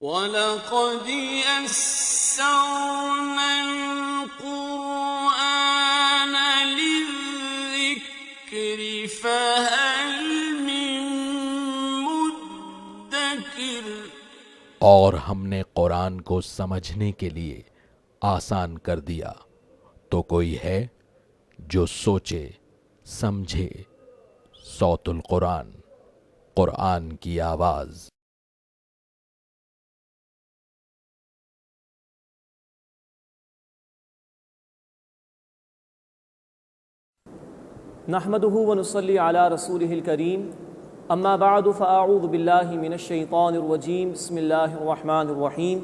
وَلَقَدْ يَسَّرْنَا الْقُرْآنَ لِلذِّكْرِ فَهَلْ مِن مُّدَّكِرٍ۔ اور ہم نے قرآن کو سمجھنے کے لیے آسان کر دیا، تو کوئی ہے جو سوچے سمجھے۔ صوت القرآن، قرآن کی آواز۔ نحمده ونصلي على رسوله الكريم، اما بعد فاعوذ بالله من الشيطان الرجيم، بسم الله الرحمن الرحيم۔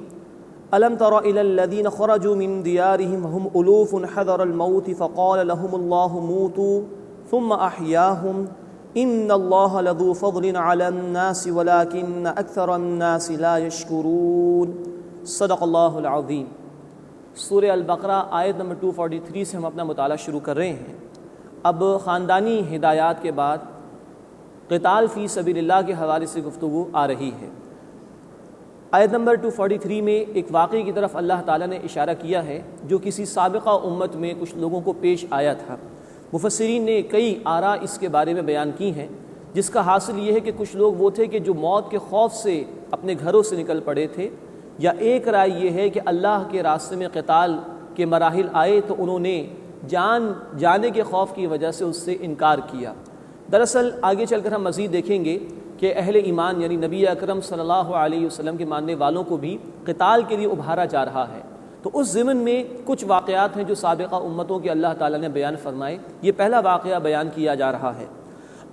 الم تر الى الذين خرجوا من ديارهم وهم الوف حذر الموت فقال لهم الله موتوا ثم احياهم ان الله لذو فضل على الناس ولكن اكثر الناس لا يشكرون۔ صدق اللہ العظیم۔ سورہ البقرہ آیت نمبر 243 سے ہم اپنا مطالعہ شروع کر رہے ہیں۔ اب خاندانی ہدایات کے بعد قتال فی سبیل اللہ کے حوالے سے گفتگو آ رہی ہے۔ آیت نمبر 243 میں ایک واقعے کی طرف اللہ تعالیٰ نے اشارہ کیا ہے جو کسی سابقہ امت میں کچھ لوگوں کو پیش آیا تھا۔ مفسرین نے کئی آراء اس کے بارے میں بیان کی ہیں، جس کا حاصل یہ ہے کہ کچھ لوگ وہ تھے کہ جو موت کے خوف سے اپنے گھروں سے نکل پڑے تھے، یا ایک رائے یہ ہے کہ اللہ کے راستے میں قتال کے مراحل آئے تو انہوں نے جانے کے خوف کی وجہ سے اس سے انکار کیا۔ دراصل آگے چل کر ہم مزید دیکھیں گے کہ اہل ایمان یعنی نبی اکرم صلی اللہ علیہ وسلم کے ماننے والوں کو بھی قتال کے لیے ابھارا جا رہا ہے۔ تو اس ضمن میں کچھ واقعات ہیں جو سابقہ امتوں کے اللہ تعالیٰ نے بیان فرمائے۔ یہ پہلا واقعہ بیان کیا جا رہا ہے۔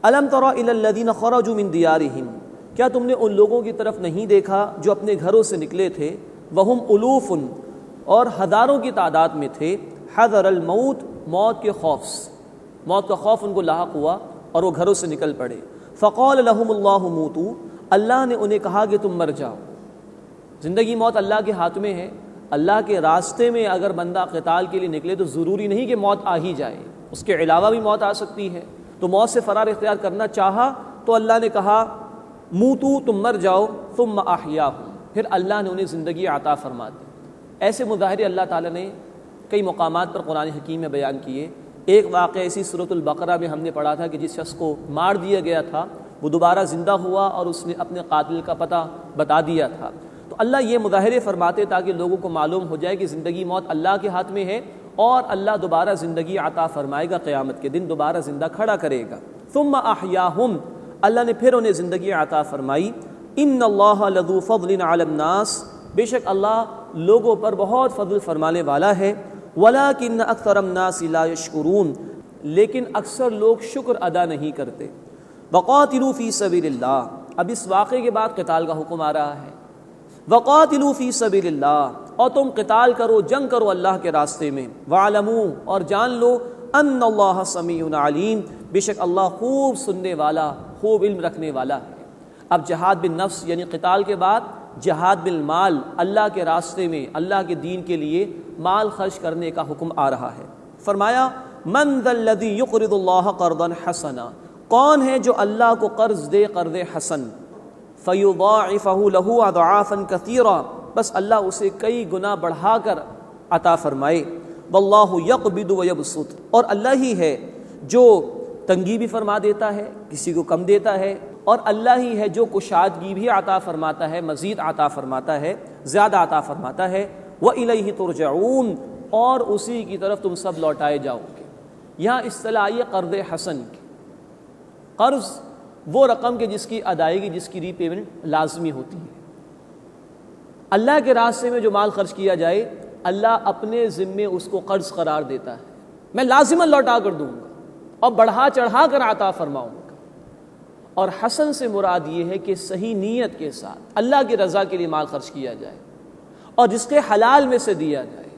الم تر الی الذین خرجوا من دیارہم، کیا تم نے ان لوگوں کی طرف نہیں دیکھا جو اپنے گھروں سے نکلے تھے، وہم الوف، اور ہزاروں کی تعداد میں تھے، حذر الموت، موت کے خوف سے، موت کا خوف ان کو لاحق ہوا اور وہ گھروں سے نکل پڑے۔ فقال لهم اللہ موتوا، اللہ نے انہیں کہا کہ تم مر جاؤ۔ زندگی موت اللہ کے ہاتھ میں ہے۔ اللہ کے راستے میں اگر بندہ قتال کے لیے نکلے تو ضروری نہیں کہ موت آ ہی جائے، اس کے علاوہ بھی موت آ سکتی ہے۔ تو موت سے فرار اختیار کرنا چاہا تو اللہ نے کہا موتوا، تم مر جاؤ، ثم احیاہم، پھر اللہ نے انہیں زندگی عطا فرما دی۔ ایسے مظاہرے اللہ تعالیٰ نے کئی مقامات پر قرآن حکیم میں بیان کیے۔ ایک واقعہ اسی سورۃ البقرہ میں ہم نے پڑھا تھا کہ جس شخص کو مار دیا گیا تھا وہ دوبارہ زندہ ہوا اور اس نے اپنے قاتل کا پتہ بتا دیا تھا۔ تو اللہ یہ مظاہرے فرماتے تاکہ لوگوں کو معلوم ہو جائے کہ زندگی موت اللہ کے ہاتھ میں ہے، اور اللہ دوبارہ زندگی عطا فرمائے گا، قیامت کے دن دوبارہ زندہ کھڑا کرے گا۔ ثم احیاہم، اللہ نے پھر انہیں زندگی عطا فرمائی۔ ان اللہ لذو فضل علی الناس، بے شک اللہ لوگوں پر بہت فضل فرمانے والا ہے۔ وَلَٰكِنَّ أَكْثَرَ النَّاسِ لَا يَشْكُرُونَ، لیکن اکثر لوگ شکر ادا نہیں کرتے۔ وَقَاتِلُوا فِي سَبِيلِ اللَّهِ، اب اس واقعے کے بعد قتال کا حکم آ رہا ہے۔ وَقَاتِلُوا فِي سَبِيلِ اللَّهِ، اور تم قتال کرو، جنگ کرو اللہ کے راستے میں۔ وَاعْلَمُوا، اور جان لو، أَنَّ اللَّهَ سَمِيعٌ عَلِيمٌ، بے شک اللہ خوب سننے والا، خوب علم رکھنے والا ہے۔ اب جہاد بالنفس یعنی قتال کے بعد جہاد بالمال، اللہ کے راستے میں اللہ کے دین کے لیے مال خرچ کرنے کا حکم آ رہا ہے۔ فرمایا من ذا الذی یقرض اللہ قرضا حسنا، کون ہے جو اللہ کو قرض دے قرض حسن، فیضاعفہ لہ اضعافا کثیرا، بس اللہ اسے کئی گنا بڑھا کر عطا فرمائے۔ واللہ یقبض ویبسط، اور اللہ ہی ہے جو تنگی بھی فرما دیتا ہے، کسی کو کم دیتا ہے، اور اللہ ہی ہے جو کشادگی بھی عطا فرماتا ہے، مزید عطا فرماتا ہے، زیادہ عطا فرماتا ہے۔ وَإِلَيْهِ تُرْجَعُونَ، اور اسی کی طرف تم سب لوٹائے جاؤ گے۔ یہاں اصطلاح یہ قرض حسن کی، قرض وہ رقم کے جس کی ادائیگی، جس کی ری پیمنٹ لازمی ہوتی ہے۔ اللہ کے راستے میں جو مال خرچ کیا جائے اللہ اپنے ذمے اس کو قرض قرار دیتا ہے، میں لازماً لوٹا کر دوں گا اور بڑھا چڑھا کر عطا فرماؤں گا۔ اور حسن سے مراد یہ ہے کہ صحیح نیت کے ساتھ اللہ کی رضا کے لیے مال خرچ کیا جائے اور جس کے حلال میں سے دیا جائے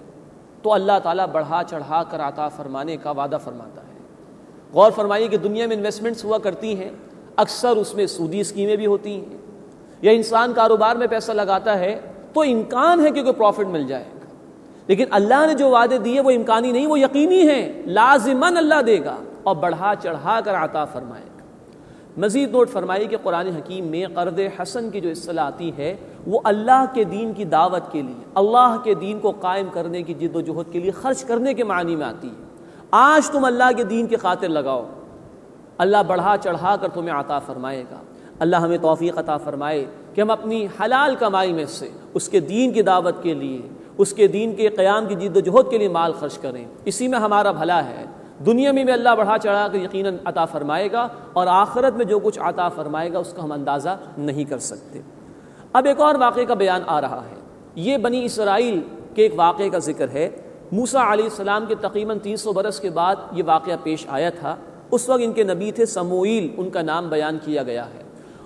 تو اللہ تعالیٰ بڑھا چڑھا کر عطا فرمانے کا وعدہ فرماتا ہے۔ غور فرمائیے کہ دنیا میں انویسٹمنٹس ہوا کرتی ہیں، اکثر اس میں سودی اسکیمیں بھی ہوتی ہیں، یا انسان کاروبار میں پیسہ لگاتا ہے تو امکان ہے کہ کوئی پروفٹ مل جائے گا، لیکن اللہ نے جو وعدے دیے وہ امکانی نہیں، وہ یقینی ہیں، لازماً اللہ دے گا اور بڑھا چڑھا کر عطا فرمائے گا۔ مزید نوٹ فرمائی کہ قرآن حکیم میں قرض حسن کی جو اصطلاح آتی ہے وہ اللہ کے دین کی دعوت کے لیے، اللہ کے دین کو قائم کرنے کی جد و جہد کے لیے خرچ کرنے کے معنی میں آتی ہے۔ آج تم اللہ کے دین کی خاطر لگاؤ، اللہ بڑھا چڑھا کر تمہیں عطا فرمائے گا۔ اللہ ہمیں توفیق عطا فرمائے کہ ہم اپنی حلال کمائی میں سے اس کے دین کی دعوت کے لیے، اس کے دین کے قیام کی جد و جہد کے لیے مال خرچ کریں، اسی میں ہمارا بھلا ہے۔ دنیا میں بھی اللہ بڑھا چڑھا کر یقیناً عطا فرمائے گا، اور آخرت میں جو کچھ عطا فرمائے گا اس کا ہم اندازہ نہیں کر سکتے۔ اب ایک اور واقعے کا بیان آ رہا ہے، یہ بنی اسرائیل کے ایک واقعے کا ذکر ہے۔ موسیٰ علیہ السلام کے تقریباً 300 برس کے بعد یہ واقعہ پیش آیا تھا۔ اس وقت ان کے نبی تھے سموئیل، ان کا نام بیان کیا گیا ہے،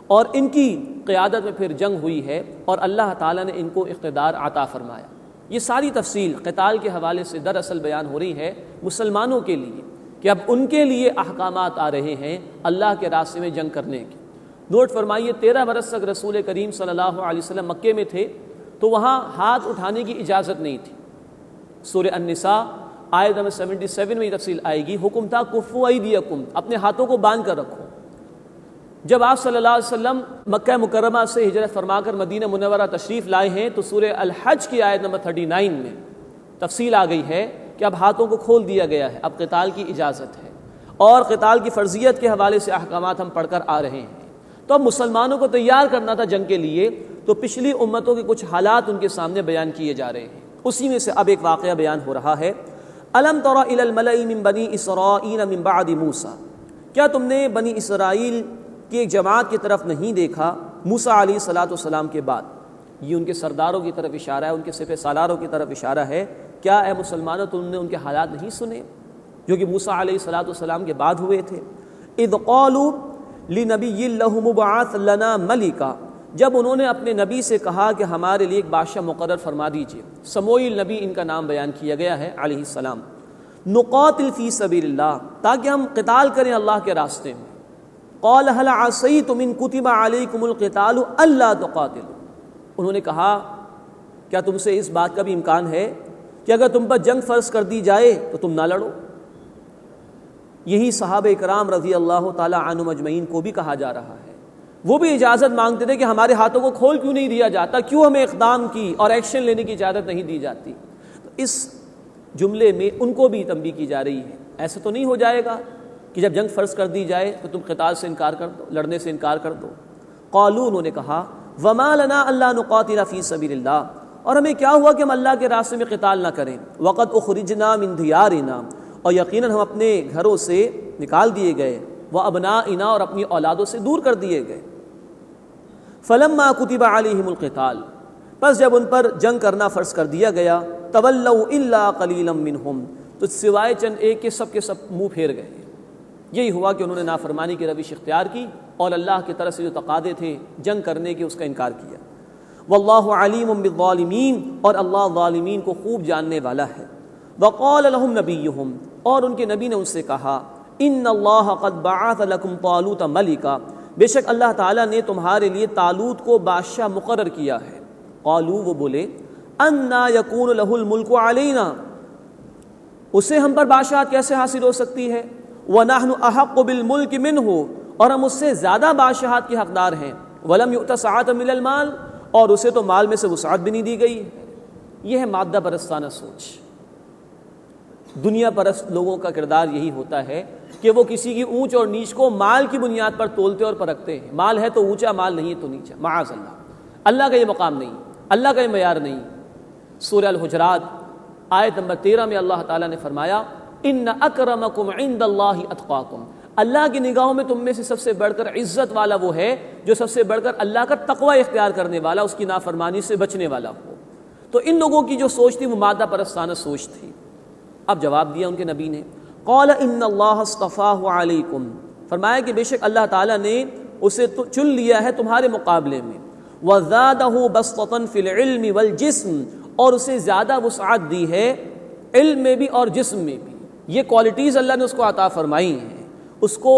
اور ان کی قیادت میں پھر جنگ ہوئی ہے اور اللہ تعالیٰ نے ان کو اقتدار عطا فرمایا۔ یہ ساری تفصیل قتال کے حوالے سے دراصل بیان ہو رہی ہے مسلمانوں کے لیے کہ اب ان کے لیے احکامات آ رہے ہیں اللہ کے راستے میں جنگ کرنے کے۔ نوٹ فرمائیے 13 برس تک رسول کریم صلی اللہ علیہ وسلم مکے میں تھے تو وہاں ہاتھ اٹھانے کی اجازت نہیں تھی۔ سورہ النساء آیت نمبر 77 میں یہ تفصیل آئے گی، حکم تھا کفوا ایدیکم، اپنے ہاتھوں کو باندھ کر رکھو۔ جب آپ صلی اللہ علیہ وسلم مکہ مکرمہ سے ہجرت فرما کر مدینہ منورہ تشریف لائے ہیں تو سورہ الحج کی آیت نمبر 39 میں تفصیل آ گئی ہے کہ اب ہاتھوں کو کھول دیا گیا ہے، اب قتال کی اجازت ہے، اور قتال کی فرضیت کے حوالے سے احکامات ہم پڑھ کر آ رہے ہیں۔ تو اب مسلمانوں کو تیار کرنا تھا جنگ کے لیے، تو پچھلی امتوں کے کچھ حالات ان کے سامنے بیان کیے جا رہے ہیں۔ اسی میں سے اب ایک واقعہ بیان ہو رہا ہے۔ الم تر الی الملأ من بنی اسرائیل من بعد موسیٰ، کیا تم نے بنی اسرائیل کی ایک جماعت کی طرف نہیں دیکھا موسیٰ علیہ الصلوۃ والسلام کے بعد؟ یہ ان کے سرداروں کی طرف اشارہ ہے، ان کے سپہ سالاروں کی طرف اشارہ ہے۔ کیا اے مسلمانوں تم نے ان کے حالات نہیں سنے جو کہ موسیٰ علیہ الصلوۃ والسلام کے بعد ہوئے تھے؟ اذ قالوا لنبی لہ مبعث لنا ملکا، جب انہوں نے اپنے نبی سے کہا کہ ہمارے لیے ایک بادشاہ مقرر فرما دیجیے۔ سموئیل نبی ان کا نام بیان کیا گیا ہے علیہ السلام۔ نقاتل فی سبیل اللہ، تاکہ ہم قتال کریں اللہ کے راستے میں۔ قال هل عصیتم ان کتب علیکم القتال الا تقاتلوا، انہوں نے کہا کیا تم سے اس بات کا بھی امکان ہے کہ اگر تم پر جنگ فرض کر دی جائے تو تم نہ لڑو؟ یہی صحابہ کرام رضی اللہ تعالی عنہم اجمعین کو بھی کہا جا رہا ہے۔ وہ بھی اجازت مانگتے تھے کہ ہمارے ہاتھوں کو کھول کیوں نہیں دیا جاتا، کیوں ہمیں اقدام کی اور ایکشن لینے کی اجازت نہیں دی جاتی؟ تو اس جملے میں ان کو بھی تنبیہ کی جا رہی ہے، ایسا تو نہیں ہو جائے گا کہ جب جنگ فرض کر دی جائے تو تم قتال سے انکار کر دو، لڑنے سے انکار کر دو۔ قالوا، انہوں نے کہا وما لنا الا نقاتل فی سبیل اللہ، اور ہمیں کیا ہوا کہ ہم اللہ کے راستے میں قتال نہ کریں۔ وقد اخرجنا من دیارنا، اور یقیناً ہم اپنے گھروں سے نکال دیے گئے، وابنائنا، اور اپنی اولادوں سے دور کر دیے گئے۔ فلما کتب علیہم القتال، پس جب ان پر جنگ کرنا فرض کر دیا گیا، تولوا الا قلیلا منہم، تو سوائے چند ایک کے سب منہ پھیر گئے۔ یہی ہوا کہ انہوں نے نافرمانی کی روش اختیار کی اور اللہ کی طرف سے جو تقاضے تھے جنگ کرنے کے اس کا انکار کیا۔ واللہ علیم بالظالمین، اور اللہ ظالمین کو خوب جاننے والا ہے۔ وقال لهم نبیہم، اور ان کے نبی نے ان سے کہا ان اللہ قد بعث لکم طالوت ملکا، بے شک اللہ تعالیٰ نے تمہارے لیے طالوت کو بادشاہ مقرر کیا ہے۔ قالوا، وہ بولے انا یکون لہ الملک علینا، اسے ہم پر بادشاہت کیسے حاصل ہو سکتی ہے؟ وَنَحْنُ أَحَقُّ بِالْمُلْكِ مِنْهُ، اور ہم اس سے زیادہ بادشاہت کے حقدار ہیں۔ وَلَمْ يُؤْتَ سَعَةً مِنَ الْمَالِ، اور اسے تو مال میں سے وسعت بھی نہیں دی گئی۔ یہ ہے مادہ پرستانہ سوچ۔ دنیا پرست لوگوں کا کردار یہی ہوتا ہے کہ وہ کسی کی اونچ اور نیچ کو مال کی بنیاد پر تولتے اور پرکھتے ہیں۔ مال ہے تو اونچا، مال نہیں ہے تو نیچا، معاذ اللہ۔ اللہ کا یہ مقام نہیں، اللہ کا یہ معیار نہیں۔ سورہ الحجرات آیت نمبر 13 میں اللہ تعالیٰ نے فرمایا ان اکرمکم عند اللہ اتقاکم، اللہ کی نگاہوں میں تم میں سے سب سے بڑھ کر عزت والا وہ ہے جو سب سے بڑھ کر اللہ کا تقوی اختیار کرنے والا، اس کی نافرمانی سے بچنے والا ہو۔ تو ان لوگوں کی جو سوچ تھی وہ مادہ پرستانہ سوچ تھی۔ اب جواب دیا ان کے نبی نے، قال ان اللہ اصطفاہ علیکم، فرمایا کہ بے شک اللہ تعالیٰ نے اسے چن لیا ہے تمہارے مقابلے میں، وزادہ بسطۃ فی العلم والجسم، اور اسے زیادہ وسعت دی ہے علم میں بھی اور جسم میں بھی۔ یہ کوالٹیز اللہ نے اس کو عطا فرمائی ہیں، اس کو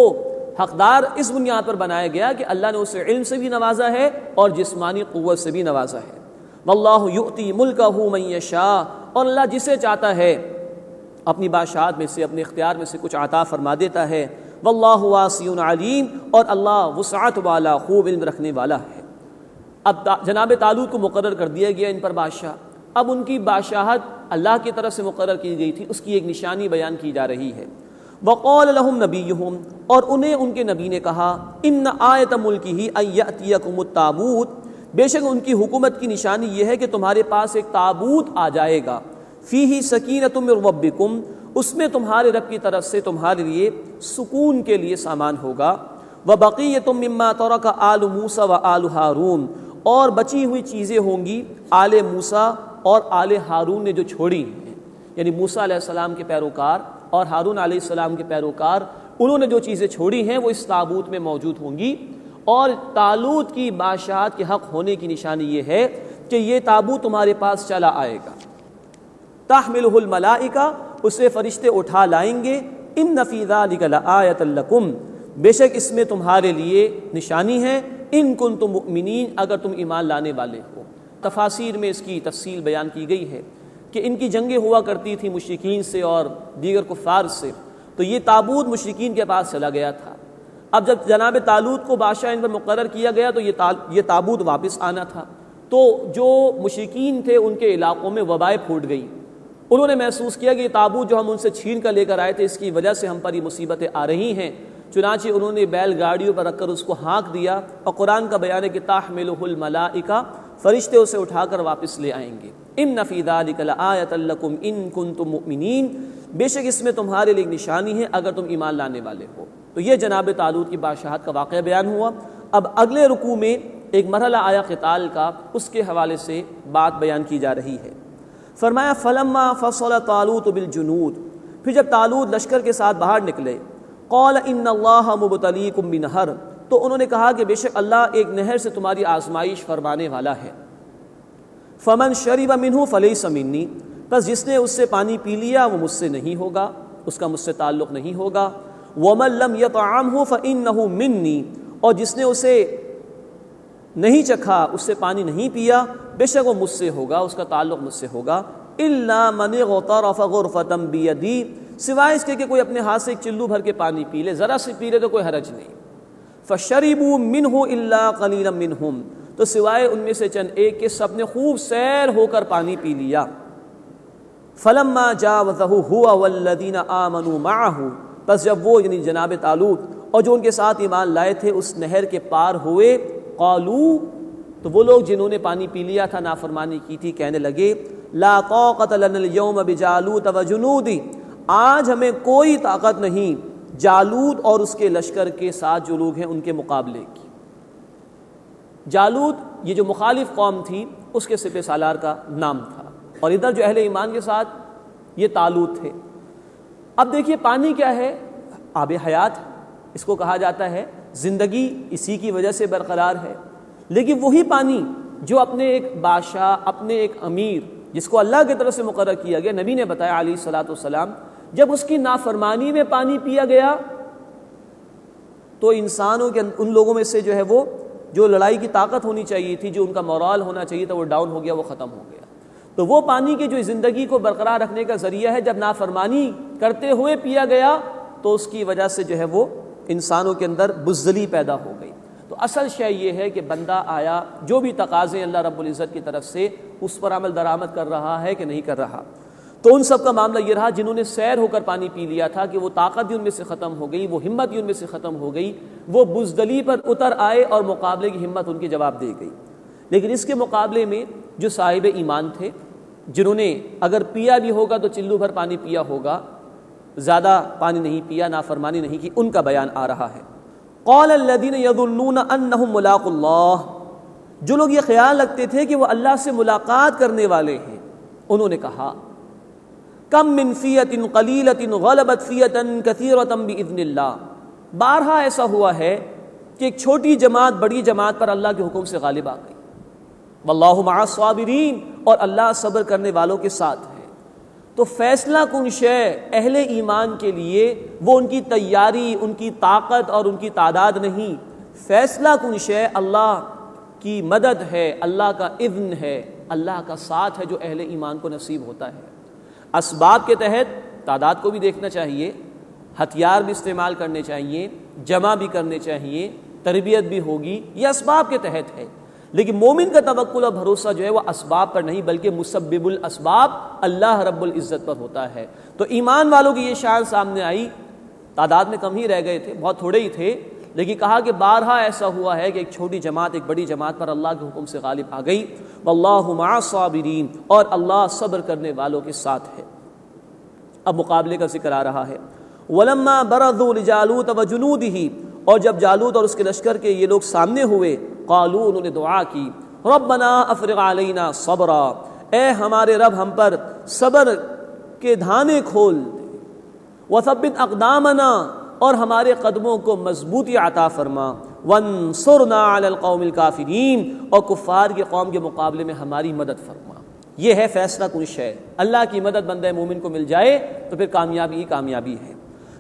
حقدار اس بنیاد پر بنایا گیا کہ اللہ نے اسے علم سے بھی نوازا ہے اور جسمانی قوت سے بھی نوازا ہے۔ واللہ یؤتی ملکہ من یشاء، اور اللہ جسے چاہتا ہے اپنی بادشاہت میں سے، اپنے اختیار میں سے کچھ عطا فرما دیتا ہے۔ واللہ واسع علیم، اور اللہ وسعت والا، خوب علم رکھنے والا ہے۔ اب جناب طالوت کو مقرر کر دیا گیا ان پر بادشاہ۔ اب ان کی بادشاہت اللہ کی طرف سے مقرر کی گئی تھی، اس کی ایک نشانی بیان کی جا رہی ہے۔ وقال لهم نبیہم، اور انہیں ان کے نبی نے کہا، ان آیۃ ملکہ ان یأتیکم التابوت، بے شک ان کی حکومت کی نشانی یہ ہے کہ تمہارے پاس ایک تابوت آ جائے گا، فیہ سکینۃ من ربکم، اس میں تمہارے رب کی طرف سے تمہارے لیے سکون کے لیے سامان ہوگا، وبقیۃ مما ترک آل موسیٰ و آل ہارون، اور بچی ہوئی چیزیں ہوں گی آل موسیٰ اور آل ہارون نے جو چھوڑی ہیں، یعنی موسیٰ علیہ السلام کے پیروکار اور ہارون علیہ السلام کے پیروکار، انہوں نے جو چیزیں چھوڑی ہیں وہ اس تابوت میں موجود ہوں گی۔ اور طالوت کی بادشاہت کے حق ہونے کی نشانی یہ ہے کہ یہ تابوت تمہارے پاس چلا آئے گا، تحملہ الملائکہ، اسے فرشتے اٹھا لائیں گے، ان فی ذلک لآیۃ لکم، بے شک اس میں تمہارے لیے نشانی ہے، ان کنتم مؤمنین، اگر تم ایمان لانے والے ہو۔ تفاسیر میں اس کی تفصیل بیان کی گئی ہے کہ ان کی جنگیں ہوا کرتی تھی مشرکین سے اور دیگر کفار سے، تو یہ تابوت مشرکین کے پاس چلا گیا تھا۔ اب جب جناب طالوت کو بادشاہ ان پر مقرر کیا گیا تو یہ تابوت واپس آنا تھا، تو جو مشرکین تھے ان کے علاقوں میں وبائیں پھوٹ گئی، انہوں نے محسوس کیا کہ یہ تابوت جو ہم ان سے چھین کر لے کر آئے تھے اس کی وجہ سے ہم پر یہ مصیبتیں آ رہی ہیں، چنانچہ انہوں نے بیل گاڑیوں پر رکھ کر اس کو ہانک دیا، اور قرآن کا بیان ہے کہ تحملہ الملائکہ، فرشتے اسے اٹھا کر واپس لے آئیں گے۔ ان فی ذلک لآیۃ لکم ان کنتم مؤمنین، بے شک اس میں تمہارے لیے نشانی ہے اگر تم ایمان لانے والے ہو۔ تو یہ جناب طالوت کی بادشاہت کا واقعہ بیان ہوا۔ اب اگلے رکوع میں ایک مرحلہ آیا قتال کا، اس کے حوالے سے بات بیان کی جا رہی ہے۔ فرمایا فلما فصل طالوت بالجنود، پھر جب طالوت لشکر کے ساتھ باہر نکلے، قال ان اللہ مبتلیکم بنہر، تو انہوں نے کہا کہ بے شک اللہ ایک نہر سے تمہاری آزمائش فرمانے والا ہے۔ فمن شرب منہ فلیس منی، بس جس نے اس سے پانی پی لیا وہ مجھ سے نہیں ہوگا، اس کا مجھ سے تعلق نہیں ہوگا۔ ومن لم یطعمہ فانہ منی، اور جس نے اسے نہیں چکھا، اس سے پانی نہیں پیا، بے شک وہ مجھ سے ہوگا، اس کا تعلق مجھ سے ہوگا۔ الا من اغترف غرفۃ بیدی، سوائے اس کے کہ کوئی اپنے ہاتھ سے ایک چلو بھر کے پانی پی لے، ذرا سے پی لے تو کوئی حرج نہیں۔ فشربوا منہ الا قلیلا منہم، تو سوائے ان میں سے چند ایک کے سب نے خوب سیر ہو کر پانی پی لیا۔ فلما جاوزہ ہوا والذین آمنوا معہ، پس جب وہ یعنی جناب طالوت اور جو ان کے ساتھ ایمان لائے تھے اس نہر کے پار ہوئے، قالو، تو وہ لوگ جنہوں نے پانی پی لیا تھا، نافرمانی کی تھی، کہنے لگے لا طاقت لنا اليوم بجالوت وجنودی، آج ہمیں کوئی طاقت نہیں جالوت اور اس کے لشکر کے ساتھ جو لوگ ہیں ان کے مقابلے کی۔ جالوت یہ جو مخالف قوم تھی اس کے سپہ سالار کا نام تھا، اور ادھر جو اہل ایمان کے ساتھ یہ طالوت تھے۔ اب دیکھیے پانی کیا ہے؟ آب حیات، اس کو کہا جاتا ہے، زندگی اسی کی وجہ سے برقرار ہے۔ لیکن وہی پانی جو اپنے ایک بادشاہ، اپنے ایک امیر جس کو اللہ کی طرف سے مقرر کیا گیا، نبی نے بتایا علیہ الصلاۃ والسلام، جب اس کی نافرمانی میں پانی پیا گیا تو انسانوں کے ان لوگوں میں سے جو ہے وہ جو لڑائی کی طاقت ہونی چاہیے تھی، جو ان کا مورال ہونا چاہیے تھا، وہ ڈاؤن ہو گیا، وہ ختم ہو گیا۔ تو وہ پانی کی جو زندگی کو برقرار رکھنے کا ذریعہ ہے، جب نافرمانی کرتے ہوئے پیا گیا تو اس کی وجہ سے جو ہے وہ انسانوں کے اندر بزدلی پیدا ہو گئی۔ تو اصل شے یہ ہے کہ بندہ آیا جو بھی تقاضے اللہ رب العزت کی طرف سے اس پر عمل درآمد کر رہا ہے کہ نہیں کر رہا۔ تو ان سب کا معاملہ یہ رہا جنہوں نے سیر ہو کر پانی پی لیا تھا کہ وہ طاقت بھی ان میں سے ختم ہو گئی، وہ ہمت بھی ان میں سے ختم ہو گئی، وہ بزدلی پر اتر آئے اور مقابلے کی ہمت ان کی جواب دے گئی۔ لیکن اس کے مقابلے میں جو صاحب ایمان تھے، جنہوں نے اگر پیا بھی ہوگا تو چلو بھر پانی پیا ہوگا، زیادہ پانی نہیں پیا، نافرمانی نہیں کی، ان کا بیان آ رہا ہے۔ قال الذین یظنون انہم ملاقو اللہ، جو لوگ یہ خیال رکھتے تھے کہ وہ اللہ سے ملاقات کرنے والے ہیں، انہوں نے کہا کم من فیۃ قلیلۃ غلبت فیۃ کثیرۃ باذن اللہ، بارہا ایسا ہوا ہے کہ ایک چھوٹی جماعت بڑی جماعت پر اللہ کے حکم سے غالب آ گئی۔ واللہ مع الصابرین، اور اللہ صبر کرنے والوں کے ساتھ ہے۔ تو فیصلہ کن شے اہل ایمان کے لیے وہ ان کی تیاری، ان کی طاقت اور ان کی تعداد نہیں، فیصلہ کن شے اللہ کی مدد ہے، اللہ کا اذن ہے، اللہ کا ساتھ ہے جو اہل ایمان کو نصیب ہوتا ہے۔ اسباب کے تحت تعداد کو بھی دیکھنا چاہیے، ہتھیار بھی استعمال کرنے چاہیے، جمع بھی کرنے چاہیے، تربیت بھی ہوگی، یہ اسباب کے تحت ہے، لیکن مومن کا توکل اور بھروسہ جو ہے وہ اسباب پر نہیں بلکہ مسبب الاسباب اللہ رب العزت پر ہوتا ہے۔ تو ایمان والوں کی یہ شان سامنے آئی، تعداد میں کم ہی رہ گئے تھے، بہت تھوڑے ہی تھے، لیکن کہا کہ بارہا ایسا ہوا ہے کہ ایک چھوٹی جماعت ایک بڑی جماعت پر اللہ کے حکم سے غالب آ گئی، واللہ مع الصابرین، اور اللہ صبر کرنے والوں کے ساتھ ہے۔ اب مقابلے کا ذکر آ رہا ہے۔ وَلَمَّا بَرَزُوا لِجَالُوتَ وَجُنُودِهِ، اور جب جالوت اور اس کے لشکر کے یہ لوگ سامنے ہوئے، قالوا، انہوں نے دعا کی، ربنا افرغ علینا صبرا، اے ہمارے رب ہم پر صبر کے دھانے کھول دے، وثبت اقدامنا، اور ہمارے قدموں کو مضبوطی عطا فرما، وانصرنا علی القوم الکافرین، اور کفار کی قوم کے مقابلے میں ہماری مدد فرما۔ یہ ہے فیصلہ کن شے، اللہ کی مدد بندہ مومن کو مل جائے تو پھر کامیابی ہی کامیابی ہے۔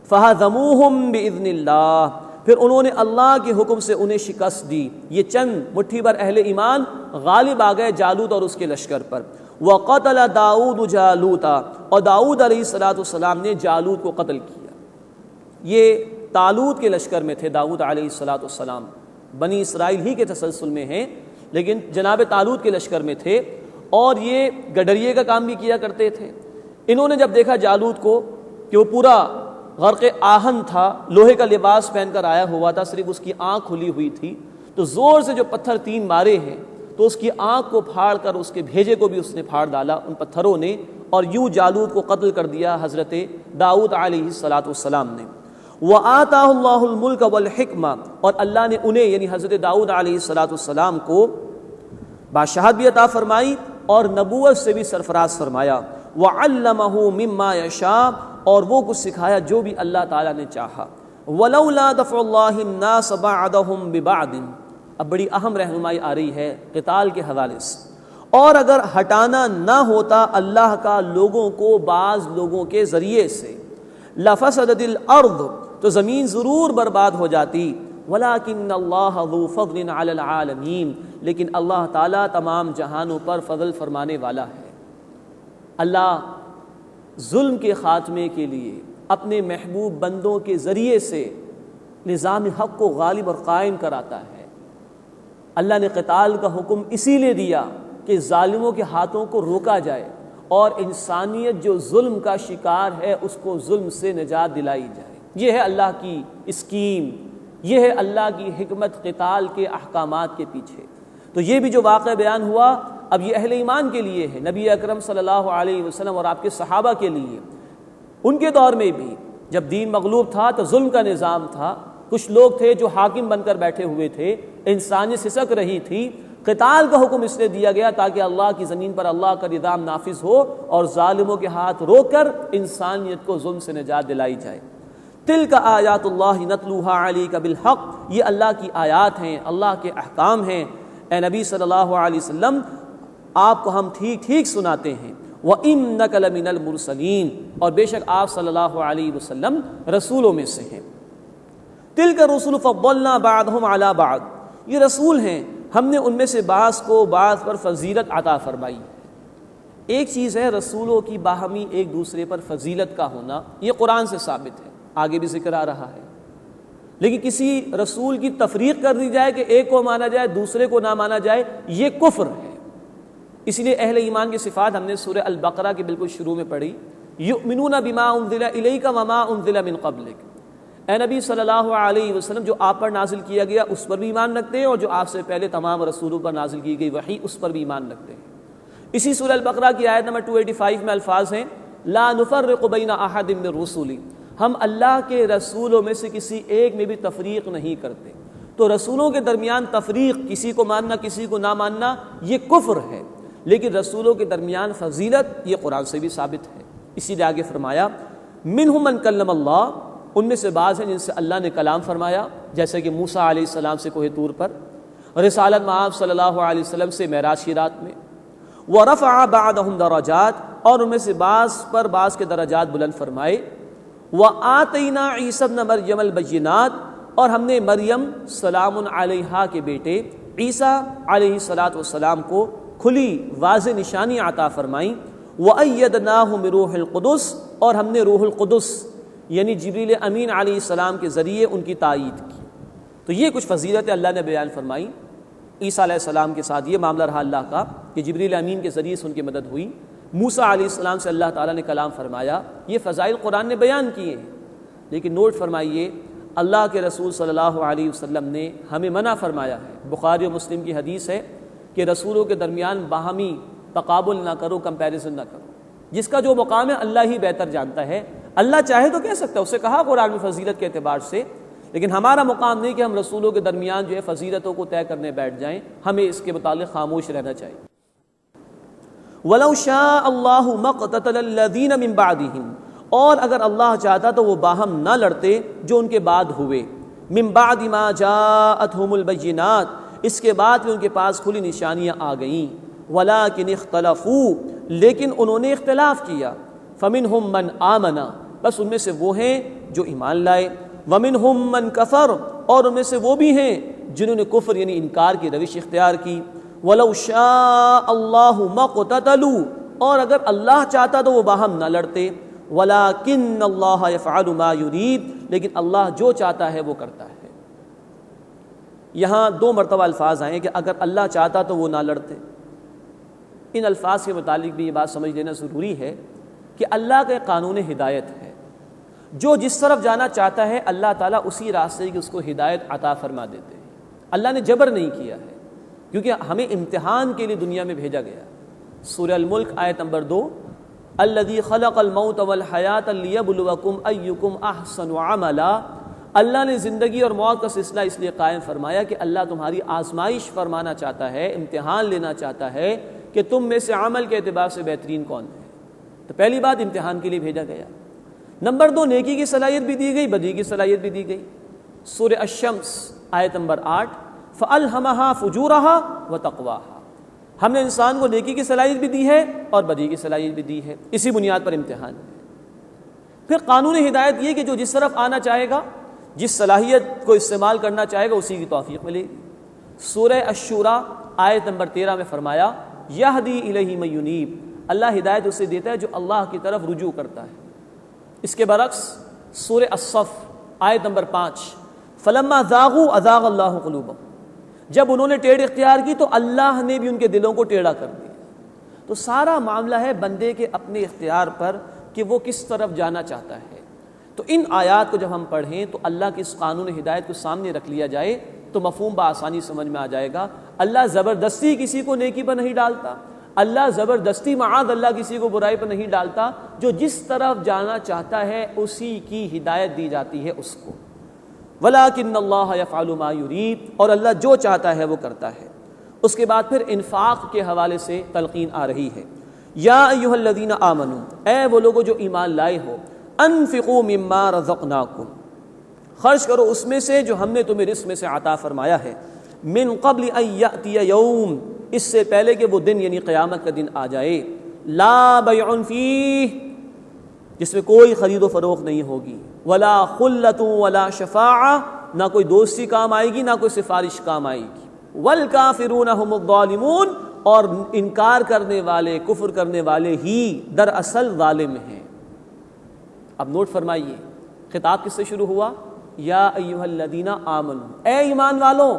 فہزموہم باذن اللہ، پھر انہوں نے اللہ کے حکم سے انہیں شکست دی، یہ چند مٹھی بھر اہل ایمان غالب آ گئے جالوت اور اس کے لشکر پر۔ وقتل داؤد جالوتا، اور داؤد علیہ السلام نے جالوت کو قتل کیا۔ یہ طالوت کے لشکر میں تھے داؤد علیہ السلام، بنی اسرائیل ہی کے تسلسل میں ہیں، لیکن جناب طالوت کے لشکر میں تھے، اور یہ گڈریے کا کام بھی کیا کرتے تھے۔ انہوں نے جب دیکھا جالوت کو کہ وہ پورا غرق آہن تھا، لوہے کا لباس پہن کر آیا ہوا تھا، صرف اس کی آنکھ کھلی ہوئی تھی، تو زور سے جو پتھر 3 مارے ہیں تو اس کی آنکھ کو پھاڑ کر اس کے بھیجے کو بھی اس نے پھاڑ ڈالا ان پتھروں نے، اور یوں جالوت کو قتل کر دیا حضرت داؤد علیہ السلام نے۔ وَآتَاهُ اللَّهُ الْمُلْكَ وَالْحِكْمَةَ، اور اللہ نے انہیں یعنی حضرت داؤد علیہ السلام کو بادشاہت بھی عطا فرمائی اور نبوت سے بھی سرفراز فرمایا۔ وَعَلَّمَهُ مِمَّا يَشَاءُ، اور وہ کچھ سکھایا جو بھی اللہ تعالیٰ نے چاہا۔ وَلَوْلَا دَفْعُ اللَّهِ النَّاسَ بَعْضَهُم بِبَعْضٍ، اب بڑی اہم رہنمائی آ رہی ہے قتال کے حوالے سے، اور اگر ہٹانا نہ ہوتا اللہ کا لوگوں کو بعض لوگوں کے ذریعے سے، لَفَسَدَتِ الْأَرْضُ، تو زمین ضرور برباد ہو جاتی، وَلَكِنَّ اللَّهَ ذُو فَضْلٍ عَلَى الْعَالَمِينَ، لیکن اللہ تعالیٰ تمام جہانوں پر فضل فرمانے والا ہے۔ اللہ ظلم کے خاتمے کے لیے اپنے محبوب بندوں کے ذریعے سے نظام حق کو غالب اور قائم کراتا ہے۔ اللہ نے قتال کا حکم اسی لیے دیا کہ ظالموں کے ہاتھوں کو روکا جائے اور انسانیت جو ظلم کا شکار ہے اس کو ظلم سے نجات دلائی جائے۔ یہ ہے اللہ کی اسکیم، یہ ہے اللہ کی حکمت قتال کے احکامات کے پیچھے۔ تو یہ بھی جو واقعہ بیان ہوا اب یہ اہل ایمان کے لیے ہے، نبی اکرم صلی اللہ علیہ وسلم اور آپ کے صحابہ کے لیے۔ ان کے دور میں بھی جب دین مغلوب تھا تو ظلم کا نظام تھا، کچھ لوگ تھے جو حاکم بن کر بیٹھے ہوئے تھے، انسانیت سسک رہی تھی۔ قتال کا حکم اس لیے دیا گیا تاکہ اللہ کی زمین پر اللہ کا نظام نافذ ہو اور ظالموں کے ہاتھ روک کر انسانیت کو ظلم سے نجات دلائی جائے۔ تلک آیات اللہ نتلوها علیک بالحق، یہ اللہ کی آیات ہیں، اللہ کے احکام ہیں، اے نبی صلی اللہ علیہ وسلم آپ کو ہم ٹھیک ٹھیک سناتے ہیں۔ وَإِنَّكَ لَمِنَ الْمُرْسَلِينَ، اور بے شک آپ صلی اللہ علیہ وسلم رسولوں میں سے ہیں۔ تِلْكَ الرُّسُلُ فَضَّلْنَا بَعْضَهُمْ عَلَى بَعْضٍ، یہ رسول ہیں، ہم نے ان میں سے بعض کو بعض پر فضیلت عطا فرمائی۔ ایک چیز ہے رسولوں کی باہمی ایک دوسرے پر فضیلت کا ہونا، یہ قرآن سے ثابت ہے، آگے بھی ذکر آ رہا ہے، لیکن کسی رسول کی تفریق کر دی جائے کہ ایک کو مانا جائے دوسرے کو نہ مانا جائے، یہ کفر ہے۔ اس لیے اہل ایمان کی صفات ہم نے سورہ البقرہ کے بالکل شروع میں پڑھی، یؤمنون بما انزل الیک وما انزل من قبلک، اے نبی صلی اللہ علیہ وسلم جو آپ پر نازل کیا گیا اس پر بھی ایمان رکھتے ہیں، اور جو آپ سے پہلے تمام رسولوں پر نازل کی گئی وحی اس پر بھی ایمان رکھتے ہیں۔ اسی سورہ البقرہ کی آیت نمبر 285 میں الفاظ ہیں، لا نفرق بین احد من رسلی، ہم اللہ کے رسولوں میں سے کسی ایک میں بھی تفریق نہیں کرتے۔ تو رسولوں کے درمیان تفریق، کسی کو ماننا کسی کو نہ ماننا، یہ کفر ہے، لیکن رسولوں کے درمیان فضیلت یہ قرآن سے بھی ثابت ہے۔ اسی لیے آگے فرمایا منہم من کلم اللہ، ان میں سے بعض ہیں جن سے اللہ نے کلام فرمایا، جیسے کہ موسیٰ علیہ السلام سے کوہ طور پر، رسالت مآب صلی اللہ علیہ وسلم سے معراج کی رات میں، ورفع بعضهم درجات، اور ان میں سے بعض پر بعض کے درجات بلند فرمائے، وآتینا عیسی ابن مریم البینات، اور ہم نے مریم سلام علیہا کے بیٹے عیسیٰ علیہ السلام کو کھلی واضح نشانی عطا فرمائیں، وَأَيَّدْنَاهُ بِرُوحِ الْقُدُسِ، اور ہم نے روح القدس یعنی جبریل امین علیہ السلام کے ذریعے ان کی تائید کی۔ تو یہ کچھ فضیلتیں اللہ نے بیان فرمائی۔ عیسیٰ علیہ السلام کے ساتھ یہ معاملہ رہا اللہ کا کہ جبریل امین کے ذریعے سے ان کی مدد ہوئی۔ موسیٰ علیہ السلام سے اللہ تعالیٰ نے کلام فرمایا۔ یہ فضائل قرآن نے بیان کیے ہیں، لیکن نوٹ فرمائیے اللہ کے رسول صلی اللہ علیہ وسلم نے ہمیں منع فرمایا ہے۔ بخاری و مسلم کی حدیث ہے کہ رسولوں کے درمیان باہمی تقابل نہ کرو، کمپیریزن نہ کرو۔ جس کا جو مقام ہے اللہ ہی بہتر جانتا ہے۔ اللہ چاہے تو کہہ سکتا ہے، اسے کہا قرآن میں فضیلت کے اعتبار سے، لیکن ہمارا مقام نہیں کہ ہم رسولوں کے درمیان جو ہے فضیلتوں کو طے کرنے بیٹھ جائیں، ہمیں اس کے متعلق خاموش رہنا چاہیے۔ وَلَوْ شَاءَ اللَّهُ مَا اقْتَتَلَ الَّذِينَ مِن بَعْدِهِمْ، اور اگر اللہ چاہتا تو وہ باہم نہ لڑتے جو ان کے بعد ہوئے، من بعد ما جاءتهم البینات، اس کے بعد کہ ان کے پاس کھلی نشانیاں آ گئیں، وَلَٰكِنِ اخْتَلَفُوا، لیکن انہوں نے اختلاف کیا، فَمِنْهُم مَّنْ آمَنَ، بس ان میں سے وہ ہیں جو ایمان لائے، وَمِنْهُم مَّنْ كَفَرَ، اور ان میں سے وہ بھی ہیں جنہوں نے کفر یعنی انکار کی روش اختیار کی۔ وَلَوْ شَاءَ اللَّهُ مَا اقْتَتَلُوا، اور اگر اللہ چاہتا تو وہ باہم نہ لڑتے، وَلَٰكِنَّ اللَّهَ يَفْعَلُ مَا يُرِيدُ، لیکن اللہ جو چاہتا ہے وہ کرتا ہے۔ یہاں 2 مرتبہ الفاظ آئے کہ اگر اللہ چاہتا تو وہ نہ لڑتے۔ ان الفاظ کے متعلق بھی یہ بات سمجھ لینا ضروری ہے کہ اللہ کا قانون ہدایت ہے، جو جس طرف جانا چاہتا ہے اللہ تعالیٰ اسی راستے کی اس کو ہدایت عطا فرما دیتے ہیں۔ اللہ نے جبر نہیں کیا ہے، کیونکہ ہمیں امتحان کے لیے دنیا میں بھیجا گیا۔ سورہ الملک آیت نمبر 2، الذی خلق الموت والحیات لیبلوکم ایکم احسن عملا، اللہ نے زندگی اور موت کا سلسلہ اس لیے قائم فرمایا کہ اللہ تمہاری آزمائش فرمانا چاہتا ہے، امتحان لینا چاہتا ہے کہ تم میں سے عمل کے اعتبار سے بہترین کون ہے۔ تو پہلی بات امتحان کے لیے بھیجا گیا۔ نمبر 2، نیکی کی صلاحیت بھی دی گئی، بدی کی صلاحیت بھی دی گئی۔ سورہ الشمس آیت نمبر 8، فَأَلْهَمَهَا فُجُورَهَا وَتَقْوَاهَا، ہم نے انسان کو نیکی کی صلاحیت بھی دی ہے اور بدی کی صلاحیت بھی دی ہے، اسی بنیاد پر امتحان ہے۔ پھر قانون ہدایت یہ کہ جو جس طرف آنا چاہے گا، جس صلاحیت کو استعمال کرنا چاہے گا، اسی کی توفیق ملے گی۔ سورہ الشورى آیت نمبر 13 میں فرمایا، یہدی الیہ من ینیب، اللہ ہدایت اسے دیتا ہے جو اللہ کی طرف رجوع کرتا ہے۔ اس کے برعکس سورہ الصف آیت نمبر 5، فلما ذاغوا اذاغ اللہ قلوبہم، جب انہوں نے ٹیڑھ اختیار کی تو اللہ نے بھی ان کے دلوں کو ٹیڑھا کر دیا۔ تو سارا معاملہ ہے بندے کے اپنے اختیار پر کہ وہ کس طرف جانا چاہتا ہے۔ تو ان آیات کو جب ہم پڑھیں تو اللہ کی اس قانون ہدایت کو سامنے رکھ لیا جائے تو مفہوم بآسانی سمجھ میں آ جائے گا۔ اللہ زبردستی کسی کو نیکی پر نہیں ڈالتا، اللہ زبردستی معاذ اللہ کسی کو برائی پر نہیں ڈالتا، جو جس طرف جانا چاہتا ہے اسی کی ہدایت دی جاتی ہے اس کو۔ وَلَٰكِنَّ اللَّهَ يَفْعَلُ مَا يُرِيدُ، اور اللہ جو چاہتا ہے وہ کرتا ہے۔ اس کے بعد پھر انفاق کے حوالے سے تلقین آ رہی ہے۔ یا ایھا الذین آمنوا، اے وہ لوگوں جو ایمان لائے ہو، انفقوا مما رزقناکم، خرچ کرو اس میں سے جو ہم نے تمہیں رزق میں سے عطا فرمایا ہے، من قبل ان یأتی یوم، اس سے پہلے کہ وہ دن یعنی قیامت کا دن آ جائے، لا بیع فیہ، جس میں کوئی خرید و فروخت نہیں ہوگی، ولا خلۃ ولا شفاعہ، نہ کوئی دوستی کام آئے گی نہ کوئی سفارش کام آئے گی، والکافرون هم الظالمون، اور انکار کرنے والے، کفر کرنے والے ہی دراصل ظالم ہیں۔ اب نوٹ فرمائیے خطاب کس سے شروع ہوا؟ یا ایھا الذین آمنوا، اے ایمان والوں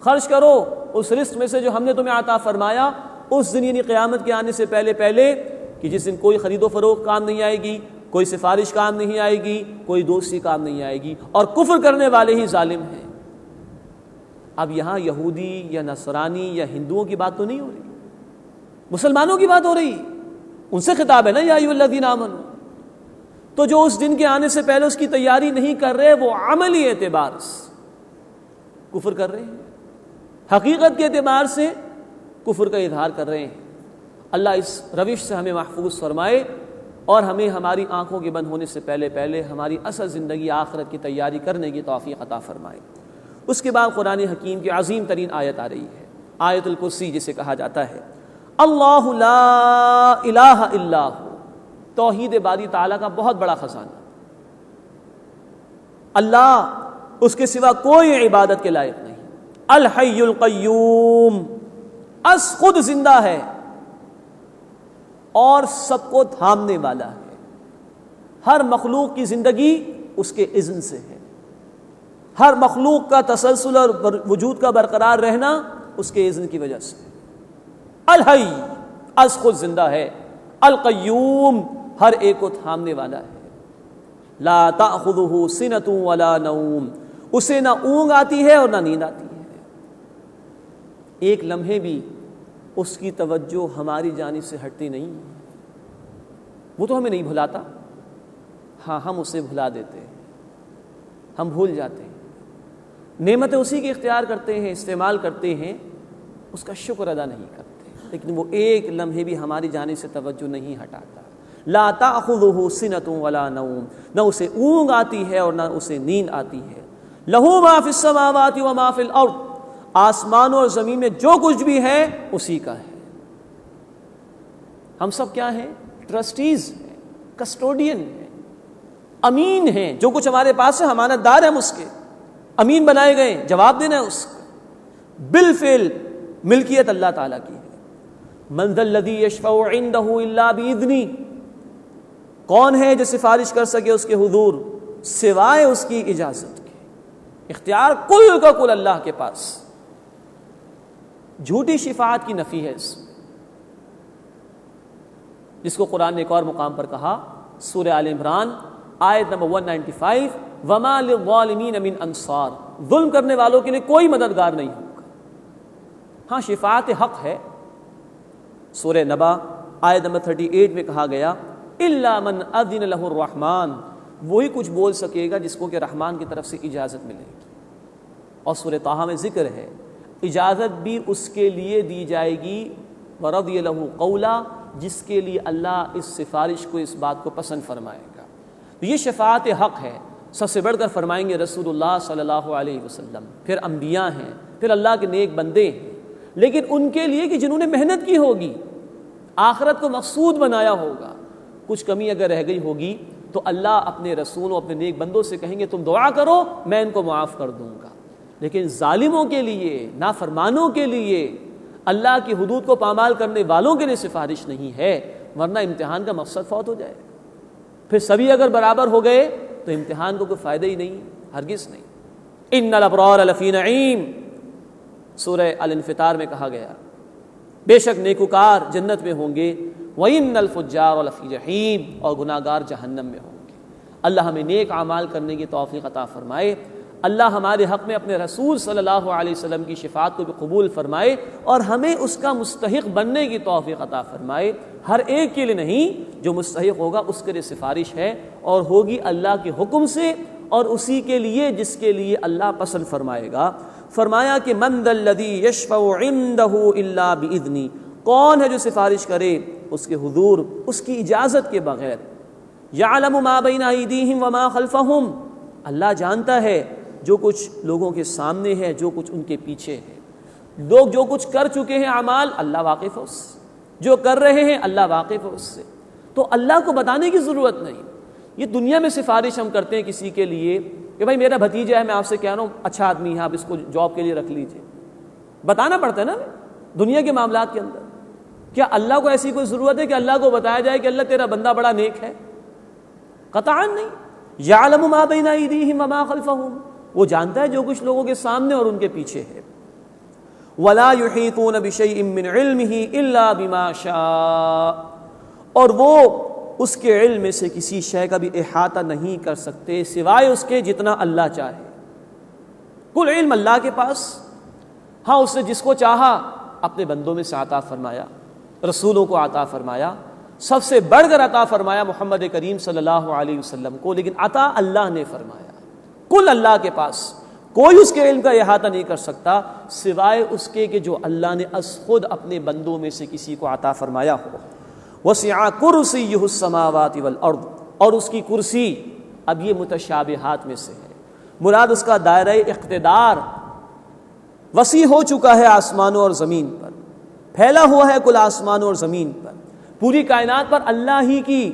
خرچ کرو اس رزق میں سے جو ہم نے تمہیں عطا فرمایا، اس دن یعنی قیامت کے آنے سے پہلے کہ جس دن کوئی خرید و فروخت کام نہیں آئے گی، کوئی سفارش کام نہیں آئے گی، کوئی دوستی کام نہیں آئے گی، اور کفر کرنے والے ہی ظالم ہیں۔ اب یہاں یہودی یا نصرانی یا ہندوؤں کی بات تو نہیں ہو رہی، مسلمانوں کی بات ہو رہی، ان سے خطاب ہے نا، یا ایھا الذین آمنوا۔ تو جو اس دن کے آنے سے پہلے اس کی تیاری نہیں کر رہے، وہ عملی اعتبار سے کفر کر رہے ہیں، حقیقت کے اعتبار سے کفر کا اظہار کر رہے ہیں۔ اللہ اس روش سے ہمیں محفوظ فرمائے اور ہمیں ہماری آنکھوں کے بند ہونے سے پہلے ہماری اصل زندگی آخرت کی تیاری کرنے کی توفیق عطا فرمائے۔ اس کے بعد قرآن حکیم کی عظیم ترین آیت آ رہی ہے، آیت الکرسی جسے کہا جاتا ہے۔ اللہ لا الہ الا ہو، توحید باری تعالیٰ کا بہت بڑا خزانہ۔ اللہ، اس کے سوا کوئی عبادت کے لائق نہیں۔ الحی القیوم، از خود زندہ ہے اور سب کو تھامنے والا ہے، ہر مخلوق کی زندگی اس کے اذن سے ہے، ہر مخلوق کا تسلسل اور وجود کا برقرار رہنا اس کے اذن کی وجہ سے۔ الحی، از خود زندہ ہے، القیوم، ہر ایک کو تھامنے والا ہے، لا تأخذہ سنۃ ولا نوم، اسے نہ اونگ آتی ہے اور نہ نیند آتی ہے، ایک لمحے بھی اس کی توجہ ہماری جانب سے ہٹتی نہیں، وہ تو ہمیں نہیں بھلاتا، ہاں ہم اسے بھلا دیتے ہیں، ہم بھول جاتے ہیں، نعمتیں اسی کی اختیار کرتے ہیں، استعمال کرتے ہیں، اس کا شکر ادا نہیں کرتے، لیکن وہ ایک لمحے بھی ہماری جانب سے توجہ نہیں ہٹاتا۔ لا تأخذہ سنۃ ولا نوم، نہ اسے اونگ آتی ہے اور نہ اسے نیند آتی ہے۔ لہ ما فی السماوات وما فی الارض، آسمانوں اور زمین میں جو کچھ بھی ہے اسی کا ہے۔ ہم سب کیا ہیں؟ ٹرسٹیز ہیں، کسٹوڈین ہیں، امین ہیں، جو کچھ ہمارے پاس ہے امانت دار ہیں، ہم اس کے امین بنائے گئے، جواب دینا ہے اس کا، بالفعل ملکیت اللہ تعالیٰ کی ہے۔ من ذا الذی یشفع عندہ الا باذنہ، کون ہے جو سفارش کر سکے اس کے حضور سوائے اس کی اجازت کے؟ اختیار کل کا کل اللہ کے پاس۔ جھوٹی شفاعت کی نفی ہے اس، جس کو قرآن نے ایک اور مقام پر کہا، سورہ آل عمران آیت نمبر 195، وما للظالمین من انصار، ظلم کرنے والوں کے لیے کوئی مددگار نہیں ہوگا۔ ہاں شفاعت حق ہے، سورہ نبا آیت نمبر 38 میں کہا گیا الا من اذن لہ الرحمن، وہی کچھ بول سکے گا جس کو کہ رحمان کی طرف سے اجازت ملے گی۔ اور سورہ طٰہٰ میں ذکر ہے اجازت بھی اس کے لیے دی جائے گی، ورضی لہ قولا، جس کے لیے اللہ اس سفارش کو، اس بات کو پسند فرمائے گا۔ تو یہ شفاعت حق ہے، سب سے بڑھ کر فرمائیں گے رسول اللہ صلی اللہ علیہ وسلم، پھر انبیاء ہیں، پھر اللہ کے نیک بندے ہیں، لیکن ان کے لیے کہ جنہوں نے محنت کی ہوگی، آخرت کو مقصود بنایا ہوگا، کچھ کمی اگر رہ گئی ہوگی تو اللہ اپنے رسولوں، اپنے نیک بندوں سے کہیں گے تم دعا کرو میں ان کو معاف کر دوں گا۔ لیکن ظالموں کے لیے، نافرمانوں کے لیے، اللہ کی حدود کو پامال کرنے والوں کے لیے سفارش نہیں ہے، ورنہ امتحان کا مقصد فوت ہو جائے، پھر سبھی اگر برابر ہو گئے تو امتحان کو کوئی فائدہ ہی نہیں، ہرگز نہیں۔ ان الابرار لفی نعیم، سورہ الانفطار میں کہا گیا بے شک نیکوکار جنت میں ہوں گے، وَإِنَّ الْفُجَّارَ لَفِي جَحِيمٍ، اور گناہ گار جہنم میں ہوں گے۔ اللہ ہمیں نیک اعمال کرنے کی توفیق عطا فرمائے، اللہ ہمارے حق میں اپنے رسول صلی اللہ علیہ وسلم کی شفاعت کو بھی قبول فرمائے، اور ہمیں اس کا مستحق بننے کی توفیق عطا فرمائے۔ ہر ایک کے لیے نہیں، جو مستحق ہوگا اس کے لیے سفارش ہے، اور ہوگی اللہ کے حکم سے، اور اسی کے لیے جس کے لیے اللہ پسند فرمائے گا۔ فرمایا کہ من ذا الذی یشفع عندہ الا باذنہ، کون ہے جو سفارش کرے اس کے حضور اس کی اجازت کے بغیر۔ یعلم ما بین ایدیہم وما خلفہم، اللہ جانتا ہے جو کچھ لوگوں کے سامنے ہے، جو کچھ ان کے پیچھے ہے، لوگ جو کچھ کر چکے ہیں اعمال، اللہ واقف ہے اس سے، جو کر رہے ہیں اللہ واقف ہے اس سے، تو اللہ کو بتانے کی ضرورت نہیں۔ یہ دنیا میں سفارش ہم کرتے ہیں کسی کے لیے کہ بھائی میرا بھتیجا ہے، میں آپ سے کہہ رہا ہوں اچھا آدمی ہے، آپ اس کو جاب کے لیے رکھ لیجئے، بتانا پڑتا ہے نا دنیا کے معاملات کے اندر۔ کیا اللہ کو ایسی کوئی ضرورت ہے کہ اللہ کو بتایا جائے کہ اللہ تیرا بندہ بڑا نیک ہے؟ قطعاً نہیں۔ یعلم ما بین ایدیہم وما خلفہم، وہ جانتا ہے جو کچھ لوگوں کے سامنے اور ان کے پیچھے ہے۔ ولا یحیطون بشیء من علمہ الا بما شاء، اور وہ اس کے علم میں سے کسی شے کا بھی احاطہ نہیں کر سکتے سوائے اس کے جتنا اللہ چاہے۔ کل علم اللہ کے پاس، ہاں اس نے جس کو چاہا اپنے بندوں میں سے عطا فرمایا، رسولوں کو عطا فرمایا، سب سے بڑھ کر عطا فرمایا محمد کریم صلی اللہ علیہ وسلم کو، لیکن عطا اللہ نے فرمایا، کل اللہ کے پاس، کوئی اس کے علم کا احاطہ نہیں کر سکتا سوائے اس کے کہ جو اللہ نے از خود اپنے بندوں میں سے کسی کو عطا فرمایا ہو۔ وسع کرسیہ السماوات والارض، اور اس کی کرسی، اب یہ متشابہات میں سے ہے، مراد اس کا دائرہ اقتدار وسیع ہو چکا ہے آسمانوں اور زمین پر، پھیلا ہوا ہے کل آسمانوں اور زمین پر، پوری کائنات پر اللہ ہی کی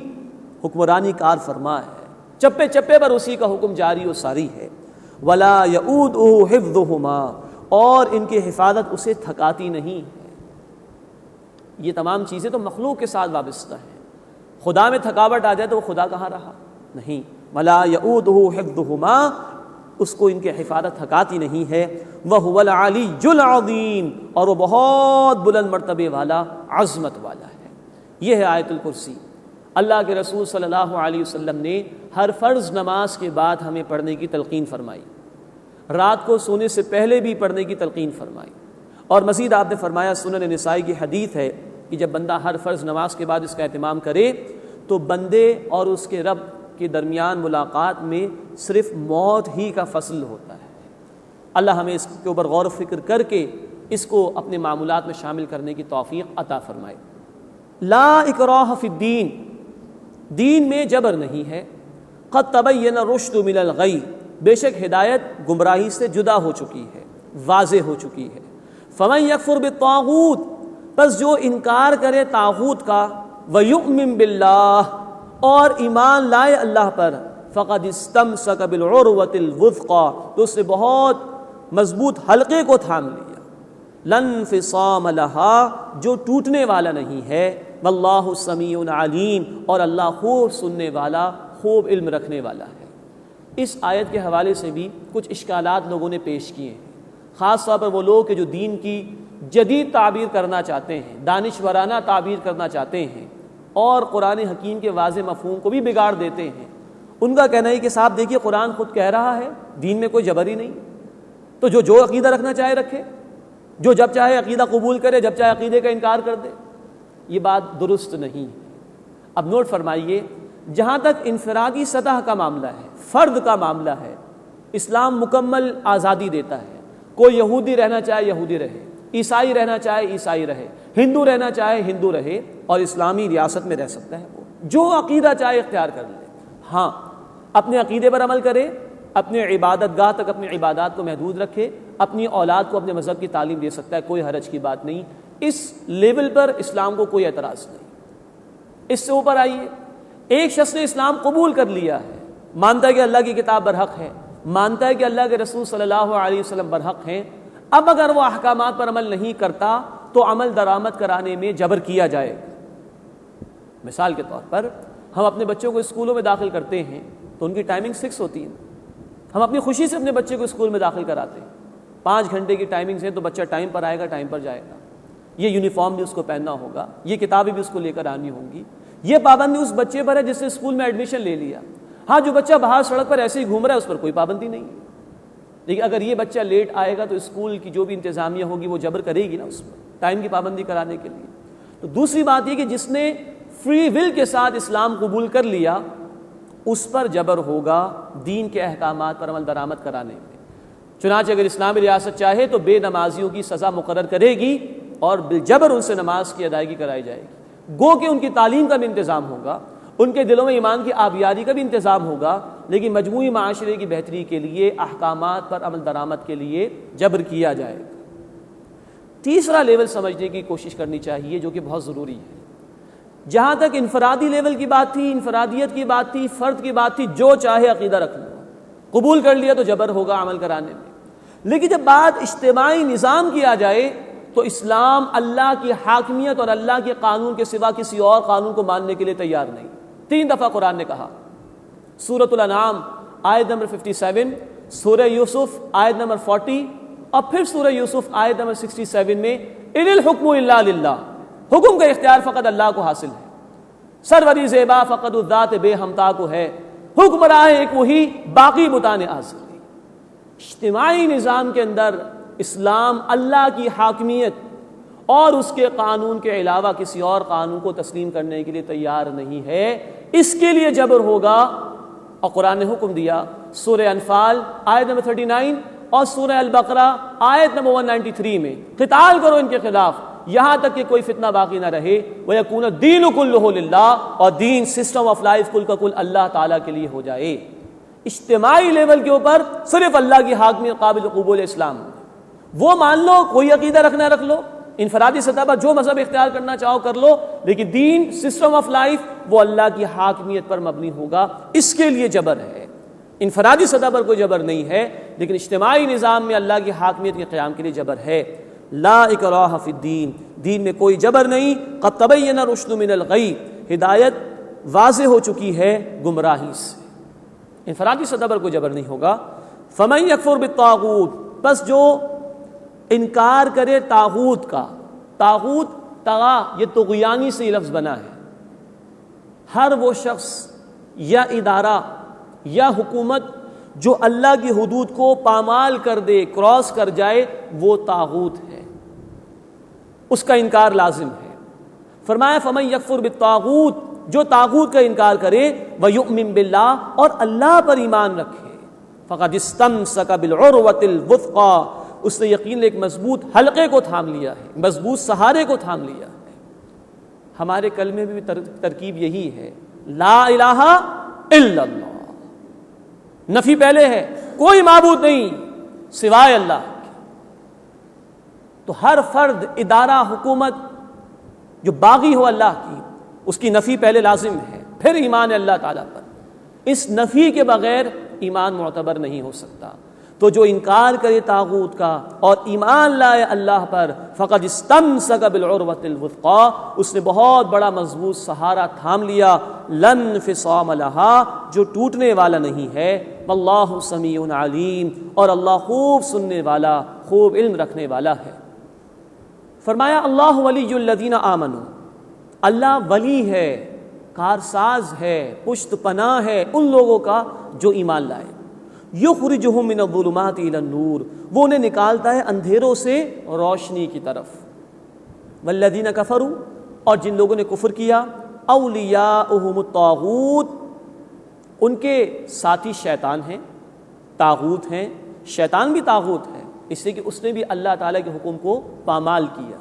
حکمرانی کار فرما ہے، چپے چپے پر اسی کا حکم جاری و ساری ہے۔ ولا یؤودہ حفظہما، اور ان کی حفاظت اسے تھکاتی نہیں ہے۔ یہ تمام چیزیں تو مخلوق کے ساتھ وابستہ ہیں، خدا میں تھکاوٹ آ جائے تو وہ خدا کہاں رہا؟ نہیں، ولا یؤودہ حفظہما، اس کو ان کی حفاظت تھکاتی نہیں ہے، وہو العلی العظیم، اور وہ بہت بلند مرتبے والا، عظمت والا ہے۔ یہ ہے آیت الکرسی۔ اللہ کے رسول صلی اللہ علیہ وسلم نے ہر فرض نماز کے بعد ہمیں پڑھنے کی تلقین فرمائی، رات کو سونے سے پہلے بھی پڑھنے کی تلقین فرمائی، اور مزید آپ نے فرمایا، سنن نسائی کی حدیث ہے کہ جب بندہ ہر فرض نماز کے بعد اس کا اہتمام کرے تو بندے اور اس کے رب کے درمیان ملاقات میں صرف موت ہی کا فصل ہوتا ہے۔ اللہ ہمیں اس کے اوپر غور و فکر کر کے اس کو اپنے معمولات میں شامل کرنے کی توفیق عطا فرمائے۔ لا اکراہ فی الدین، دین میں جبر نہیں ہے، قد تبین الرشد من الغی، بے شک ہدایت گمراہی سے جدا ہو چکی ہے، واضح ہو چکی ہے۔ فمن یکفر بالطاغوت، پس جو انکار کرے طاغوت کا، ویؤمن باللہ، اور ایمان لائے اللہ پر، فقد استمسک بالعروۃ الوثقی، تو اس نے بہت مضبوط حلقے کو تھام لیا، لن انفصام لہا، جو ٹوٹنے والا نہیں ہے، واللہ سمیع علیم، اور اللہ خوب سننے والا، خوب علم رکھنے والا ہے۔ اس آیت کے حوالے سے بھی کچھ اشکالات لوگوں نے پیش کیے ہیں، خاص طور پر وہ لوگ کہ جو دین کی جدید تعبیر کرنا چاہتے ہیں، دانشورانہ تعبیر کرنا چاہتے ہیں، اور قرآن حکیم کے واضح مفہوم کو بھی بگاڑ دیتے ہیں۔ ان کا کہنا ہے کہ صاحب دیکھیے قرآن خود کہہ رہا ہے دین میں کوئی جبر ہی نہیں، تو جو عقیدہ رکھنا چاہے رکھے، جو جب چاہے عقیدہ قبول کرے، جب چاہے عقیدے کا انکار کر دے۔ یہ بات درست نہیں۔ اب نوٹ فرمائیے، جہاں تک انفرادی سطح کا معاملہ ہے، فرد کا معاملہ ہے، اسلام مکمل آزادی دیتا ہے۔ کوئی یہودی رہنا چاہے یہودی رہے، عیسائی رہنا چاہے عیسائی رہے، ہندو رہنا چاہے ہندو رہے، اور اسلامی ریاست میں رہ سکتا ہے، وہ جو عقیدہ چاہے اختیار کر لے۔ ہاں، اپنے عقیدے پر عمل کرے، اپنے عبادت گاہ تک اپنی عبادات کو محدود رکھے، اپنی اولاد کو اپنے مذہب کی تعلیم دے سکتا ہے، کوئی حرج کی بات نہیں۔ اس لیول پر اسلام کو کوئی اعتراض نہیں۔ اس سے اوپر آئیے، ایک شخص نے اسلام قبول کر لیا ہے، مانتا ہے کہ اللہ کی کتاب برحق ہے، مانتا ہے کہ اللہ کے رسول صلی اللہ علیہ وسلم برحق ہیں، اب اگر وہ احکامات پر عمل نہیں کرتا تو عمل درآمد کرانے میں جبر کیا جائے گا۔ مثال کے طور پر ہم اپنے بچوں کو اسکولوں میں داخل کرتے ہیں تو ان کی ٹائمنگ 6 ہوتی ہے، ہم اپنی خوشی سے اپنے بچے کو اسکول میں داخل کراتے ہیں، 5 گھنٹے کی ٹائمنگز ہیں تو بچہ ٹائم پر آئے گا، ٹائم پر جائے گا، یہ یونیفارم بھی اس کو پہننا ہوگا، یہ کتابیں بھی اس کو لے کر آنی ہوں گی۔ یہ پابندی اس بچے پر ہے جس نے اسکول میں ایڈمیشن لے لیا۔ ہاں، جو بچہ باہر سڑک پر ایسے ہی گھوم رہا ہے اس پر کوئی پابندی نہیں، لیکن اگر یہ بچہ لیٹ آئے گا تو اسکول کی جو بھی انتظامیہ ہوگی وہ جبر کرے گی نا اس پر، ٹائم کی پابندی کرانے کے لیے۔ تو دوسری بات یہ کہ جس نے فری ول کے ساتھ اسلام قبول کر لیا اس پر جبر ہوگا دین کے احکامات پر عمل درآمد کرانے میں۔ چنانچہ اگر اسلامی ریاست چاہے تو بے نمازیوں کی سزا مقرر کرے گی اور بالجبر ان سے نماز کی ادائیگی کرائی جائے گی، گو کہ ان کی تعلیم کا بھی انتظام ہوگا، ان کے دلوں میں ایمان کی آبیاری کا بھی انتظام ہوگا، لیکن مجموعی معاشرے کی بہتری کے لیے احکامات پر عمل درآمد کے لیے جبر کیا جائے گا۔ تیسرا لیول سمجھنے کی کوشش کرنی چاہیے جو کہ بہت ضروری ہے۔ جہاں تک انفرادی لیول کی بات تھی، انفرادیت کی بات تھی، فرد کی بات تھی، جو چاہے عقیدہ رکھ لو، قبول کر لیا تو جبر ہوگا عمل کرانے میں۔ لیکن جب بات اجتماعی نظام کی آ جائے تو اسلام اللہ کی حاکمیت اور اللہ کے قانون کے سوا کسی اور قانون کو ماننے کے لیے تیار نہیں۔ 3 دفعہ قرآن نے کہا، سورۃ الانعام آیت نمبر 57، سورہ یوسف آیت نمبر 40، اور پھر سورہ یوسف آیت نمبر 67 میں ان الحکم الا للہ، حکم کا اختیار فقط اللہ کو حاصل ہے، سروری زیبا فقط الذات بے ہمتا کو ہے، حکمراں ایک وہی، باقی بتانے حاصل۔ اجتماعی نظام کے اندر اسلام اللہ کی حاکمیت اور اس کے قانون کے علاوہ کسی اور قانون کو تسلیم کرنے کے لیے تیار نہیں ہے، اس کے لیے جبر ہوگا۔ اور قرآن نے حکم دیا سورہ انفال آیت نمبر 39 اور سورہ البقرہ آیت نمبر 193 میں، قتال کرو ان کے خلاف یہاں تک کہ کوئی فتنہ باقی نہ رہے، وَيَكُونَ الدِّينُ كُلُّهُ لِلَّهِ، اور دین سسٹم آف لائف کل کا کل اللہ تعالیٰ کے لیے ہو جائے۔ اجتماعی لیول کے اوپر صرف اللہ کی حاکمیت قابل قبول اسلام، وہ مان لو، کوئی عقیدہ رکھنا رکھ لو، انفرادی سطح پر جو مذہب اختیار کرنا چاہو کر لو، لیکن دین سسٹم آف لائف وہ اللہ کی حاکمیت پر مبنی ہوگا، اس کے لیے جبر ہے۔ انفرادی سطح پر کوئی جبر نہیں ہے، لیکن اجتماعی نظام میں اللہ کی حاکمیت کے قیام کے لیے جبر ہے۔ لا اکراہ فی الدین، دین میں کوئی جبر نہیں، قد تبین الرشد من الغی، ہدایت واضح ہو چکی ہے گمراہی سے۔ انفرادی سطح پر کوئی جبر نہیں ہوگا. فمن یکفر بالطاغوت، بس جو انکار کرے طاغوت کا. طاغوت طغا، یہ طغیانی سے یہ لفظ بنا ہے. ہر وہ شخص یا ادارہ یا حکومت جو اللہ کی حدود کو پامال کر دے، کراس کر جائے، وہ طاغوت ہے، اس کا انکار لازم ہے. فرمایا فمن یکفر بالطاغوت، جو طاغوت کا انکار کرے، ویؤمن باللہ، اور اللہ پر ایمان رکھے، فقد استمسک بالعروۃ الوثقی، اس نے یقین ایک مضبوط حلقے کو تھام لیا ہے، مضبوط سہارے کو تھام لیا ہے. ہمارے کلمے میں بھی ترکیب یہی ہے، لا الہ الا اللہ، نفی پہلے ہے، کوئی معبود نہیں سوائے اللہ کے. تو ہر فرد، ادارہ، حکومت جو باغی ہو اللہ کی، اس کی نفی پہلے لازم ہے، پھر ایمان اللہ تعالیٰ پر. اس نفی کے بغیر ایمان معتبر نہیں ہو سکتا. تو جو انکار کرے طاغوت کا اور ایمان لائے اللہ پر، فقد استمسک بالعروۃ الوثقی، اس نے بہت بڑا مضبوط سہارا تھام لیا، لن انفصام لہا، جو ٹوٹنے والا نہیں ہے. واللہ سمیع علیم، اور اللہ خوب سننے والا، خوب علم رکھنے والا ہے. فرمایا اللہ ولی الذین آمنوا، اللہ ولی ہے، کارساز ہے، پشت پناہ ہے ان لوگوں کا جو ایمان لائے. یخرجہم من الظلمات الی النور، وہ انہیں نکالتا ہے اندھیروں سے روشنی کی طرف. والذین کفروا، اور جن لوگوں نے کفر کیا، اولیاؤہم الطاغوت، ان کے ساتھی شیطان ہیں، طاغوت ہیں. شیطان بھی طاغوت ہے، اس لیے کہ اس نے بھی اللہ تعالیٰ کے حکم کو پامال کیا.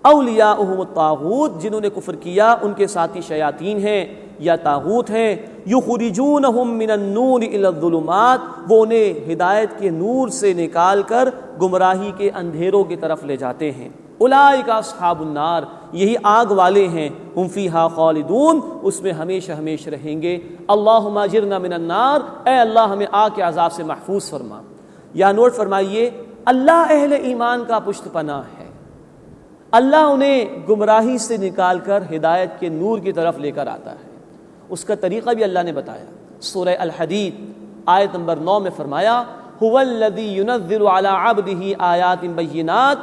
اولیاؤہم الطاغوت، جنہوں نے کفر کیا ان کے ساتھی شیاطین ہیں یا طاغوت ہیں. یخرجونہم من النور الی الظلمات، وہ انہیں ہدایت کے نور سے نکال کر گمراہی کے اندھیروں کی طرف لے جاتے ہیں. اولئک اصحاب النار، یہی آگ والے ہیں. ہم فیہا خالدون، اس میں ہمیشہ ہمیشہ رہیں گے. اللہم اجرنا من النار، اے اللہ ہمیں آگ کے عذاب سے محفوظ فرما. یا نوٹ فرمائیے، اللہ اہل ایمان کا پشت پناہ ہے. اللہ انہیں گمراہی سے نکال کر ہدایت کے نور کی طرف لے کر آتا ہے. اس کا طریقہ بھی اللہ نے بتایا. سورہ الحدید آیت نمبر 9 میں فرمایا، هو الذی ينزل على عبده آیات بینات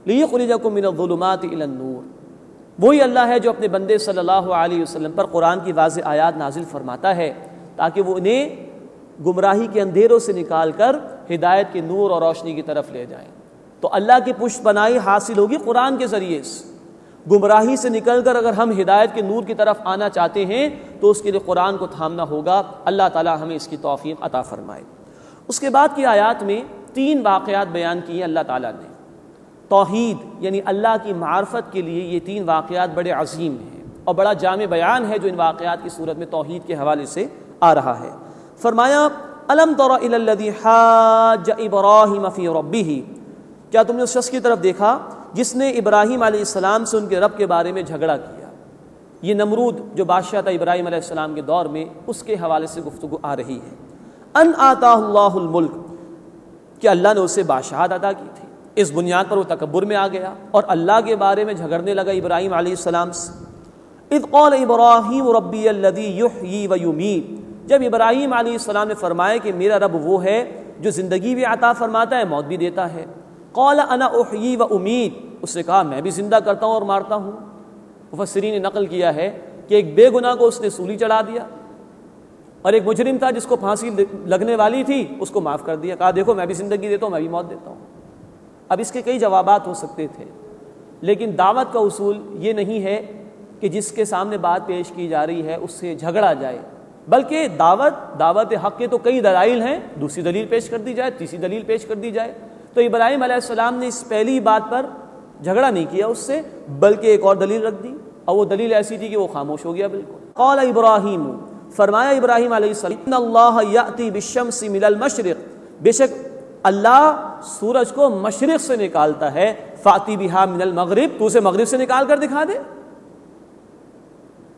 لیخرجکم من الظلمات الی النور. وہی اللہ ہے جو اپنے بندے صلی اللہ علیہ وسلم پر قرآن کی واضح آیات نازل فرماتا ہے تاکہ وہ انہیں گمراہی کے اندھیروں سے نکال کر ہدایت کے نور اور روشنی کی طرف لے جائیں. تو اللہ کی پشت پناہی حاصل ہوگی قرآن کے ذریعے سے. گمراہی سے نکل کر اگر ہم ہدایت کے نور کی طرف آنا چاہتے ہیں تو اس کے لیے قرآن کو تھامنا ہوگا. اللہ تعالی ہمیں اس کی توفیق عطا فرمائے. اس کے بعد کی آیات میں 3 واقعات بیان کیے اللہ تعالیٰ نے. توحید یعنی اللہ کی معرفت کے لیے یہ 3 واقعات بڑے عظیم ہیں اور بڑا جامع بیان ہے جو ان واقعات کی صورت میں توحید کے حوالے سے آ رہا ہے. فرمایا الم تر الی الذی حاج ابراہیم فی ربہ، کیا تم نے اس شخص کی طرف دیکھا جس نے ابراہیم علیہ السلام سے ان کے رب کے بارے میں جھگڑا کیا. یہ نمرود جو بادشاہ تھا ابراہیم علیہ السلام کے دور میں، اس کے حوالے سے گفتگو آ رہی ہے. ان آتاہ اللہ الملک، کہ اللہ نے اسے بادشاہت عطا کی تھی. اس بنیاد پر وہ تکبر میں آ گیا اور اللہ کے بارے میں جھگڑنے لگا ابراہیم علیہ السلام سے. اذ قال ابراہیم ربی الذی یحیی و یمیت، جب ابراہیم علیہ السلام نے فرمایا کہ میرا رب وہ ہے جو زندگی بھی عطا فرماتا ہے، موت بھی دیتا ہے. قال انا احیی و امیت، اس نے کہا میں بھی زندہ کرتا ہوں اور مارتا ہوں. مفسرین نے نقل کیا ہے کہ ایک بے گناہ کو اس نے سولی چڑھا دیا اور ایک مجرم تھا جس کو پھانسی لگنے والی تھی، اس کو معاف کر دیا. کہا دیکھو میں بھی زندگی دیتا ہوں، میں بھی موت دیتا ہوں. اب اس کے کئی جوابات ہو سکتے تھے، لیکن دعوت کا اصول یہ نہیں ہے کہ جس کے سامنے بات پیش کی جا رہی ہے اس سے جھگڑا جائے، بلکہ دعوت حق کے تو کئی دلائل ہیں، دوسری دلیل پیش کر دی جائے، تیسری دلیل پیش کر دی جائے. تو ابراہیم علیہ السلام نے اس پہلی بات پر جھگڑا نہیں کیا اس سے، بلکہ ایک اور دلیل رکھ دی، اور وہ دلیل ایسی تھی کہ وہ خاموش ہو گیا بالکل. قال ابراہیم، فرمایا ابراہیم علیہ السلام، ان اللہ یأتی بالشمس من المشرق، بے شک اللہ سورج کو مشرق سے نکالتا ہے. فاتی بہا من المغرب، تو اسے مغرب سے نکال کر دکھا دے.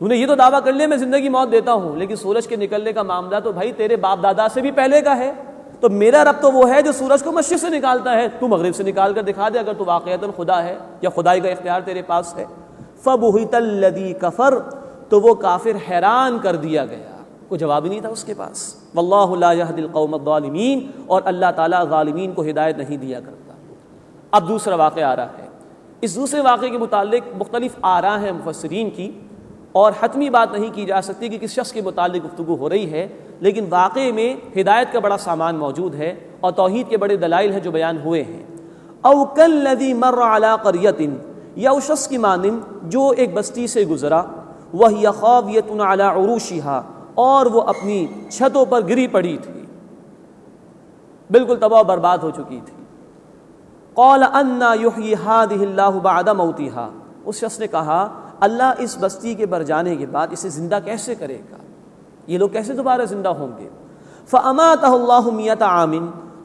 تو نے یہ تو دعویٰ کر لیا میں زندگی موت دیتا ہوں، لیکن سورج کے نکلنے کا معاملہ تو بھائی تیرے باپ دادا سے بھی پہلے کا ہے. تو میرا رب تو وہ ہے جو سورج کو مشرق سے نکالتا ہے، تو مغرب سے نکال کر دکھا دے اگر تو واقعتاً خدا ہے یا خدائی کا اختیار تیرے پاس ہے. فبہت الذی کفر، تو وہ کافر حیران کر دیا گیا. کوئی جواب ہی نہیں تھا اس کے پاس۔ واللہ لا یہدی القوم الظالمین، اور اللہ تعالیٰ ظالمین کو ہدایت نہیں دیا کرتا۔ اب دوسرا واقعہ آ رہا ہے۔ اس دوسرے واقعے کے متعلق مختلف آراء ہیں مفسرین کی، اور حتمی بات نہیں کی جا سکتی کہ کس شخص کے متعلق گفتگو ہو رہی ہے، لیکن واقعے میں ہدایت کا بڑا سامان موجود ہے اور توحید کے بڑے دلائل ہیں جو بیان ہوئے ہیں۔ او کالذی مر علی قریۃ، یا اس شخص کی مانند جو ایک بستی سے گزرا، وہی خاویۃ علی عروشہا، اور وہ اپنی چھتوں پر گری پڑی تھی، بالکل تباہ و برباد ہو چکی تھی۔ قال انا یحیی ہذہ اللہ بعد موتہا، اس شخص نے کہا اللہ اس بستی کے بر جانے کے بعد اسے زندہ کیسے کرے گا، یہ لوگ کیسے دوبارہ زندہ ہوں گے؟ فاماتہ اللہ 100 عام،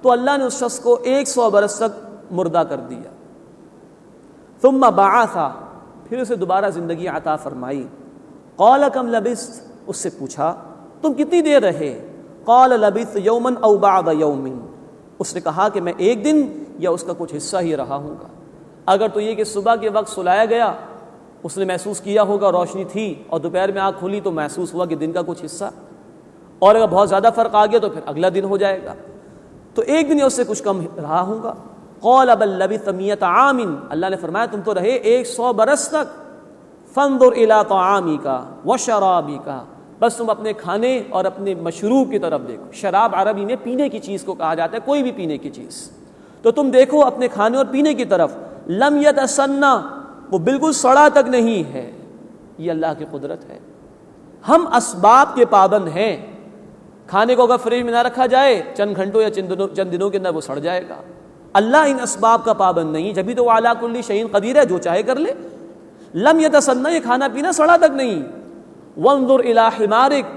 تو اللہ نے اس شخص کو 100 برس تک مردہ کر دیا۔ ثم بعث، پھر اسے دوبارہ زندگی عطا فرمائی۔ قال کم لبثت، اس سے پوچھا تم کتنی دیر رہے؟ قال لبثت یوما او بعض یوم، اس نے کہا کہ میں ایک دن یا اس کا کچھ حصہ ہی رہا ہوں گا۔ اگر تو یہ کہ صبح کے وقت سلایا گیا، اس نے محسوس کیا ہوگا روشنی تھی، اور دوپہر میں آنکھ کھلی تو محسوس ہوا کہ دن کا کچھ حصہ، اور اگر بہت زیادہ فرق آ گیا تو پھر اگلا دن ہو جائے گا، تو ایک دن یا اس سے کچھ کم رہا ہوں گا۔ قال بل لبثت 100 عام، اللہ نے فرمایا تم تو رہے 100 برس تک۔ فانظر الی طعامک وشرابک، بس تم اپنے کھانے اور اپنے مشروب کی طرف دیکھو۔ شراب عربی میں پینے کی چیز کو کہا جاتا ہے، کوئی بھی پینے کی چیز، تو تم دیکھو اپنے کھانے اور پینے کی طرف۔ لم یتسنہ، وہ بالکل سڑا تک نہیں ہے۔ یہ اللہ کی قدرت ہے۔ ہم اسباب کے پابند ہیں، کھانے کو اگر فریج میں نہ رکھا جائے چند گھنٹوں یا چند دنوں کے اندر وہ سڑ جائے گا۔ اللہ ان اسباب کا پابند نہیں، جبھی تو وہ علی کل شیء قدیر ہے، جو چاہے کر لے۔ لم یتسنہ، یہ کھانا پینا سڑا تک نہیں۔ وانظر الی حمارک،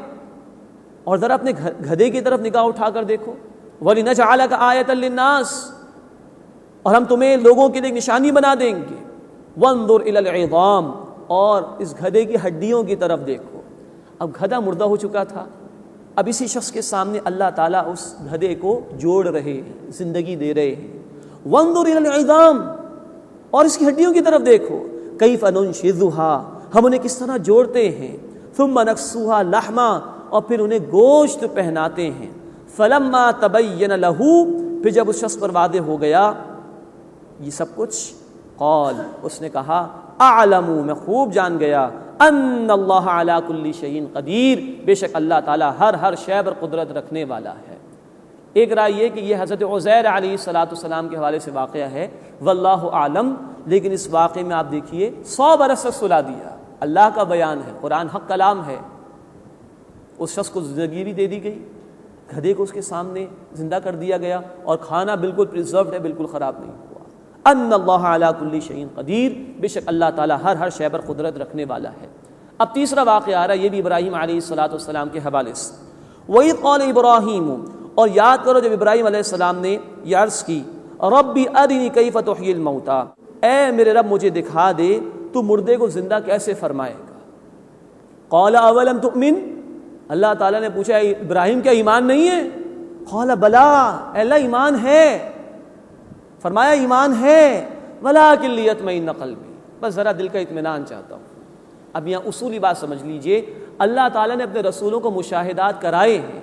اور ذرا اپنے گدھے کی طرف نگاہ اٹھا کر دیکھو۔ ولنجعلک آیۃ للناس، اور ہم تمہیں لوگوں کے لیے ایک نشانی بنا دیں گے۔ وانظر الی العظام، اور اس گدھے کی ہڈیوں کی طرف دیکھو۔ اب گدھا مردہ ہو چکا تھا، اب اسی شخص کے سامنے اللہ تعالیٰ اس گدھے کو جوڑ رہے ہیں، زندگی دے رہے ہیں۔ وانظر الی العظام، اور اس کی ہڈیوں کی طرف دیکھو۔ کیف ننشزھا، ہم انہیں کس طرح جوڑتے ہیں۔ ثم نکسوھا لحما، اور پھر انہیں گوشت پہناتے ہیں۔ فلما تبین لہ، پھر جب اس شخص پر واضح ہو گیا یہ سب کچھ، قال، اس نے کہا اعلم، میں خوب جان گیا، ان اللہ علی کل شیء قدیر، بے شک اللہ تعالیٰ ہر شے پر قدرت رکھنے والا ہے۔ ایک رائے یہ کہ یہ حضرت عزیر علیہ السلام کے حوالے سے واقعہ ہے، واللہ اعلم، لیکن اس واقعے میں آپ دیکھیے 100 برس تک سلا دیا، اللہ کا بیان ہے، قرآن حق کلام ہے۔ اس شخص کو زندگی بھی دے دی گئی، گدھے کو اس کے سامنے زندہ کر دیا گیا، اور کھانا بالکل پریزروڈ ہے، بالکل خراب نہیں ہوا۔ ان اللہ علی کل شیء قدیر، بے شک اللہ تعالیٰ ہر شے پر قدرت رکھنے والا ہے۔ اب تیسرا واقعہ آ رہا ہے، یہ بھی ابراہیم علیہ السلام کے حوالے سے۔ وَإِذْ قَالَ إِبْرَاهِيمُ، اور یاد کرو جب ابراہیم علیہ السلام نے یہ عرض کی، رَبِّ أَرِنِي كَيْفَ تُحْيِي الْمَوْتَى، اے میرے رب مجھے دکھا دے تو مردے کو زندہ کیسے فرمائے گا۔ قَالَ أَوَلَمْ تُؤْمِنْ، اللہ تعالیٰ نے پوچھا ابراہیم کیا ایمان نہیں ہے؟ قَالَ بَلَىٰ، اے اللہ ایمان ہے، فرمایا ایمان ہے، وَلَٰكِن لِيَطْمَئِنَّ قَلْبِي، بس ذرا دل کا اطمینان چاہتا ہوں۔ اب یہاں اصولی بات سمجھ لیجئے، اللہ تعالیٰ نے اپنے رسولوں کو مشاہدات کرائے ہیں۔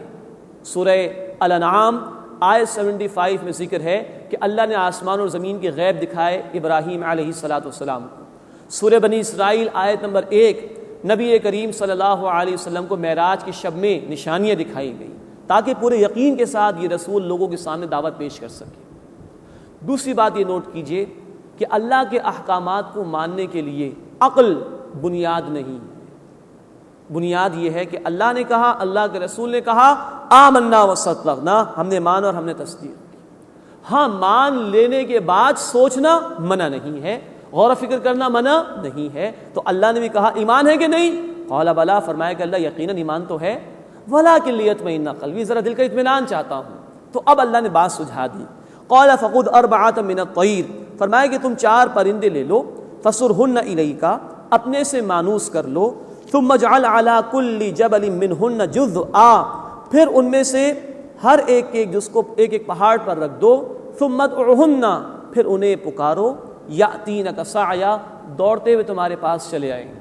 سورہ الانعام آیت 75 میں ذکر ہے کہ اللہ نے آسمان اور زمین کے غیب دکھائے ابراہیم علیہ السلام کو۔ سورہ بنی اسرائیل آیت نمبر 1، نبی کریم صلی اللہ علیہ وسلم کو معراج کی شب میں نشانیاں دکھائی گئیں تاکہ پورے یقین کے ساتھ یہ رسول لوگوں کے سامنے دعوت پیش کر سکے۔ دوسری بات یہ نوٹ کیجئے کہ اللہ کے احکامات کو ماننے کے لیے عقل بنیاد نہیں، بنیاد یہ ہے کہ اللہ نے کہا، اللہ کے رسول نے کہا، آمنا وصدقنا، ہم نے مان اور ہم نے تصدیق کی۔ ہاں مان لینے کے بعد سوچنا منع نہیں ہے، غور و فکر کرنا منع نہیں ہے، تو اللہ نے بھی کہا ایمان ہے کہ نہیں؟ قال بلا، فرمایا کہ اللہ یقیناً ایمان تو ہے، ولکن لیطمئن قلبی، ذرا دل کا اطمینان چاہتا ہوں۔ تو اب اللہ نے بات سجھا دی۔ قال فخذ اربعۃ من الطیر، فرمایا کہ تم 4 پرندے لے لو، فصرہن الیک، اپنے سے مانوس کر لو، ثم اجعل علی کل جبل منہن جزءا، پھر ان میں سے ہر ایک جز کو ایک پہاڑ پر رکھ دو، ثم ادعہن، پھر انہیں پکارو، یاتینک سعیا، دوڑتے ہوئے تمہارے پاس چلے آئیں گے۔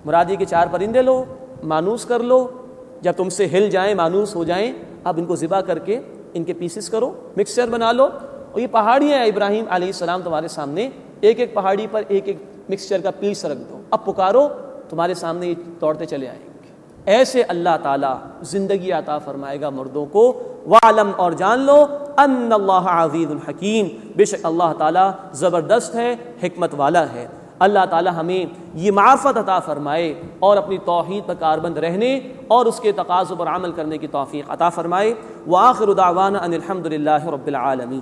مراد یہ کہ 4 پرندے لو، مانوس کر لو، جب تم سے ہل جائیں، مانوس ہو جائیں، اب ان کو ذبح کر کے ان کے پیسز کرو، مکسچر بنا لو. اور یہ پہاڑیاں ہیں ابراہیم علیہ السلام تمہارے سامنے، ایک ایک پہاڑی پر ایک ایک مکسچر کا پیس رکھ دو، اب پکارو، تمہارے سامنے یہ دوڑتے چلے آئیں گے. ایسے اللہ تعالیٰ زندگی عطا فرمائے گا مردوں کو. وَعْلَمْ، اور جان لو، ان اللہ عزیز الحکیم، بے شک اللہ تعالیٰ زبردست ہے، حکمت والا ہے. اللہ تعالیٰ ہمیں یہ معرفت عطا فرمائے اور اپنی توحید پر کاربند رہنے اور اس کے تقاضوں پر عمل کرنے کی توفیق عطا فرمائے. وآخر دعوانا ان الحمد للہ رب العالمین.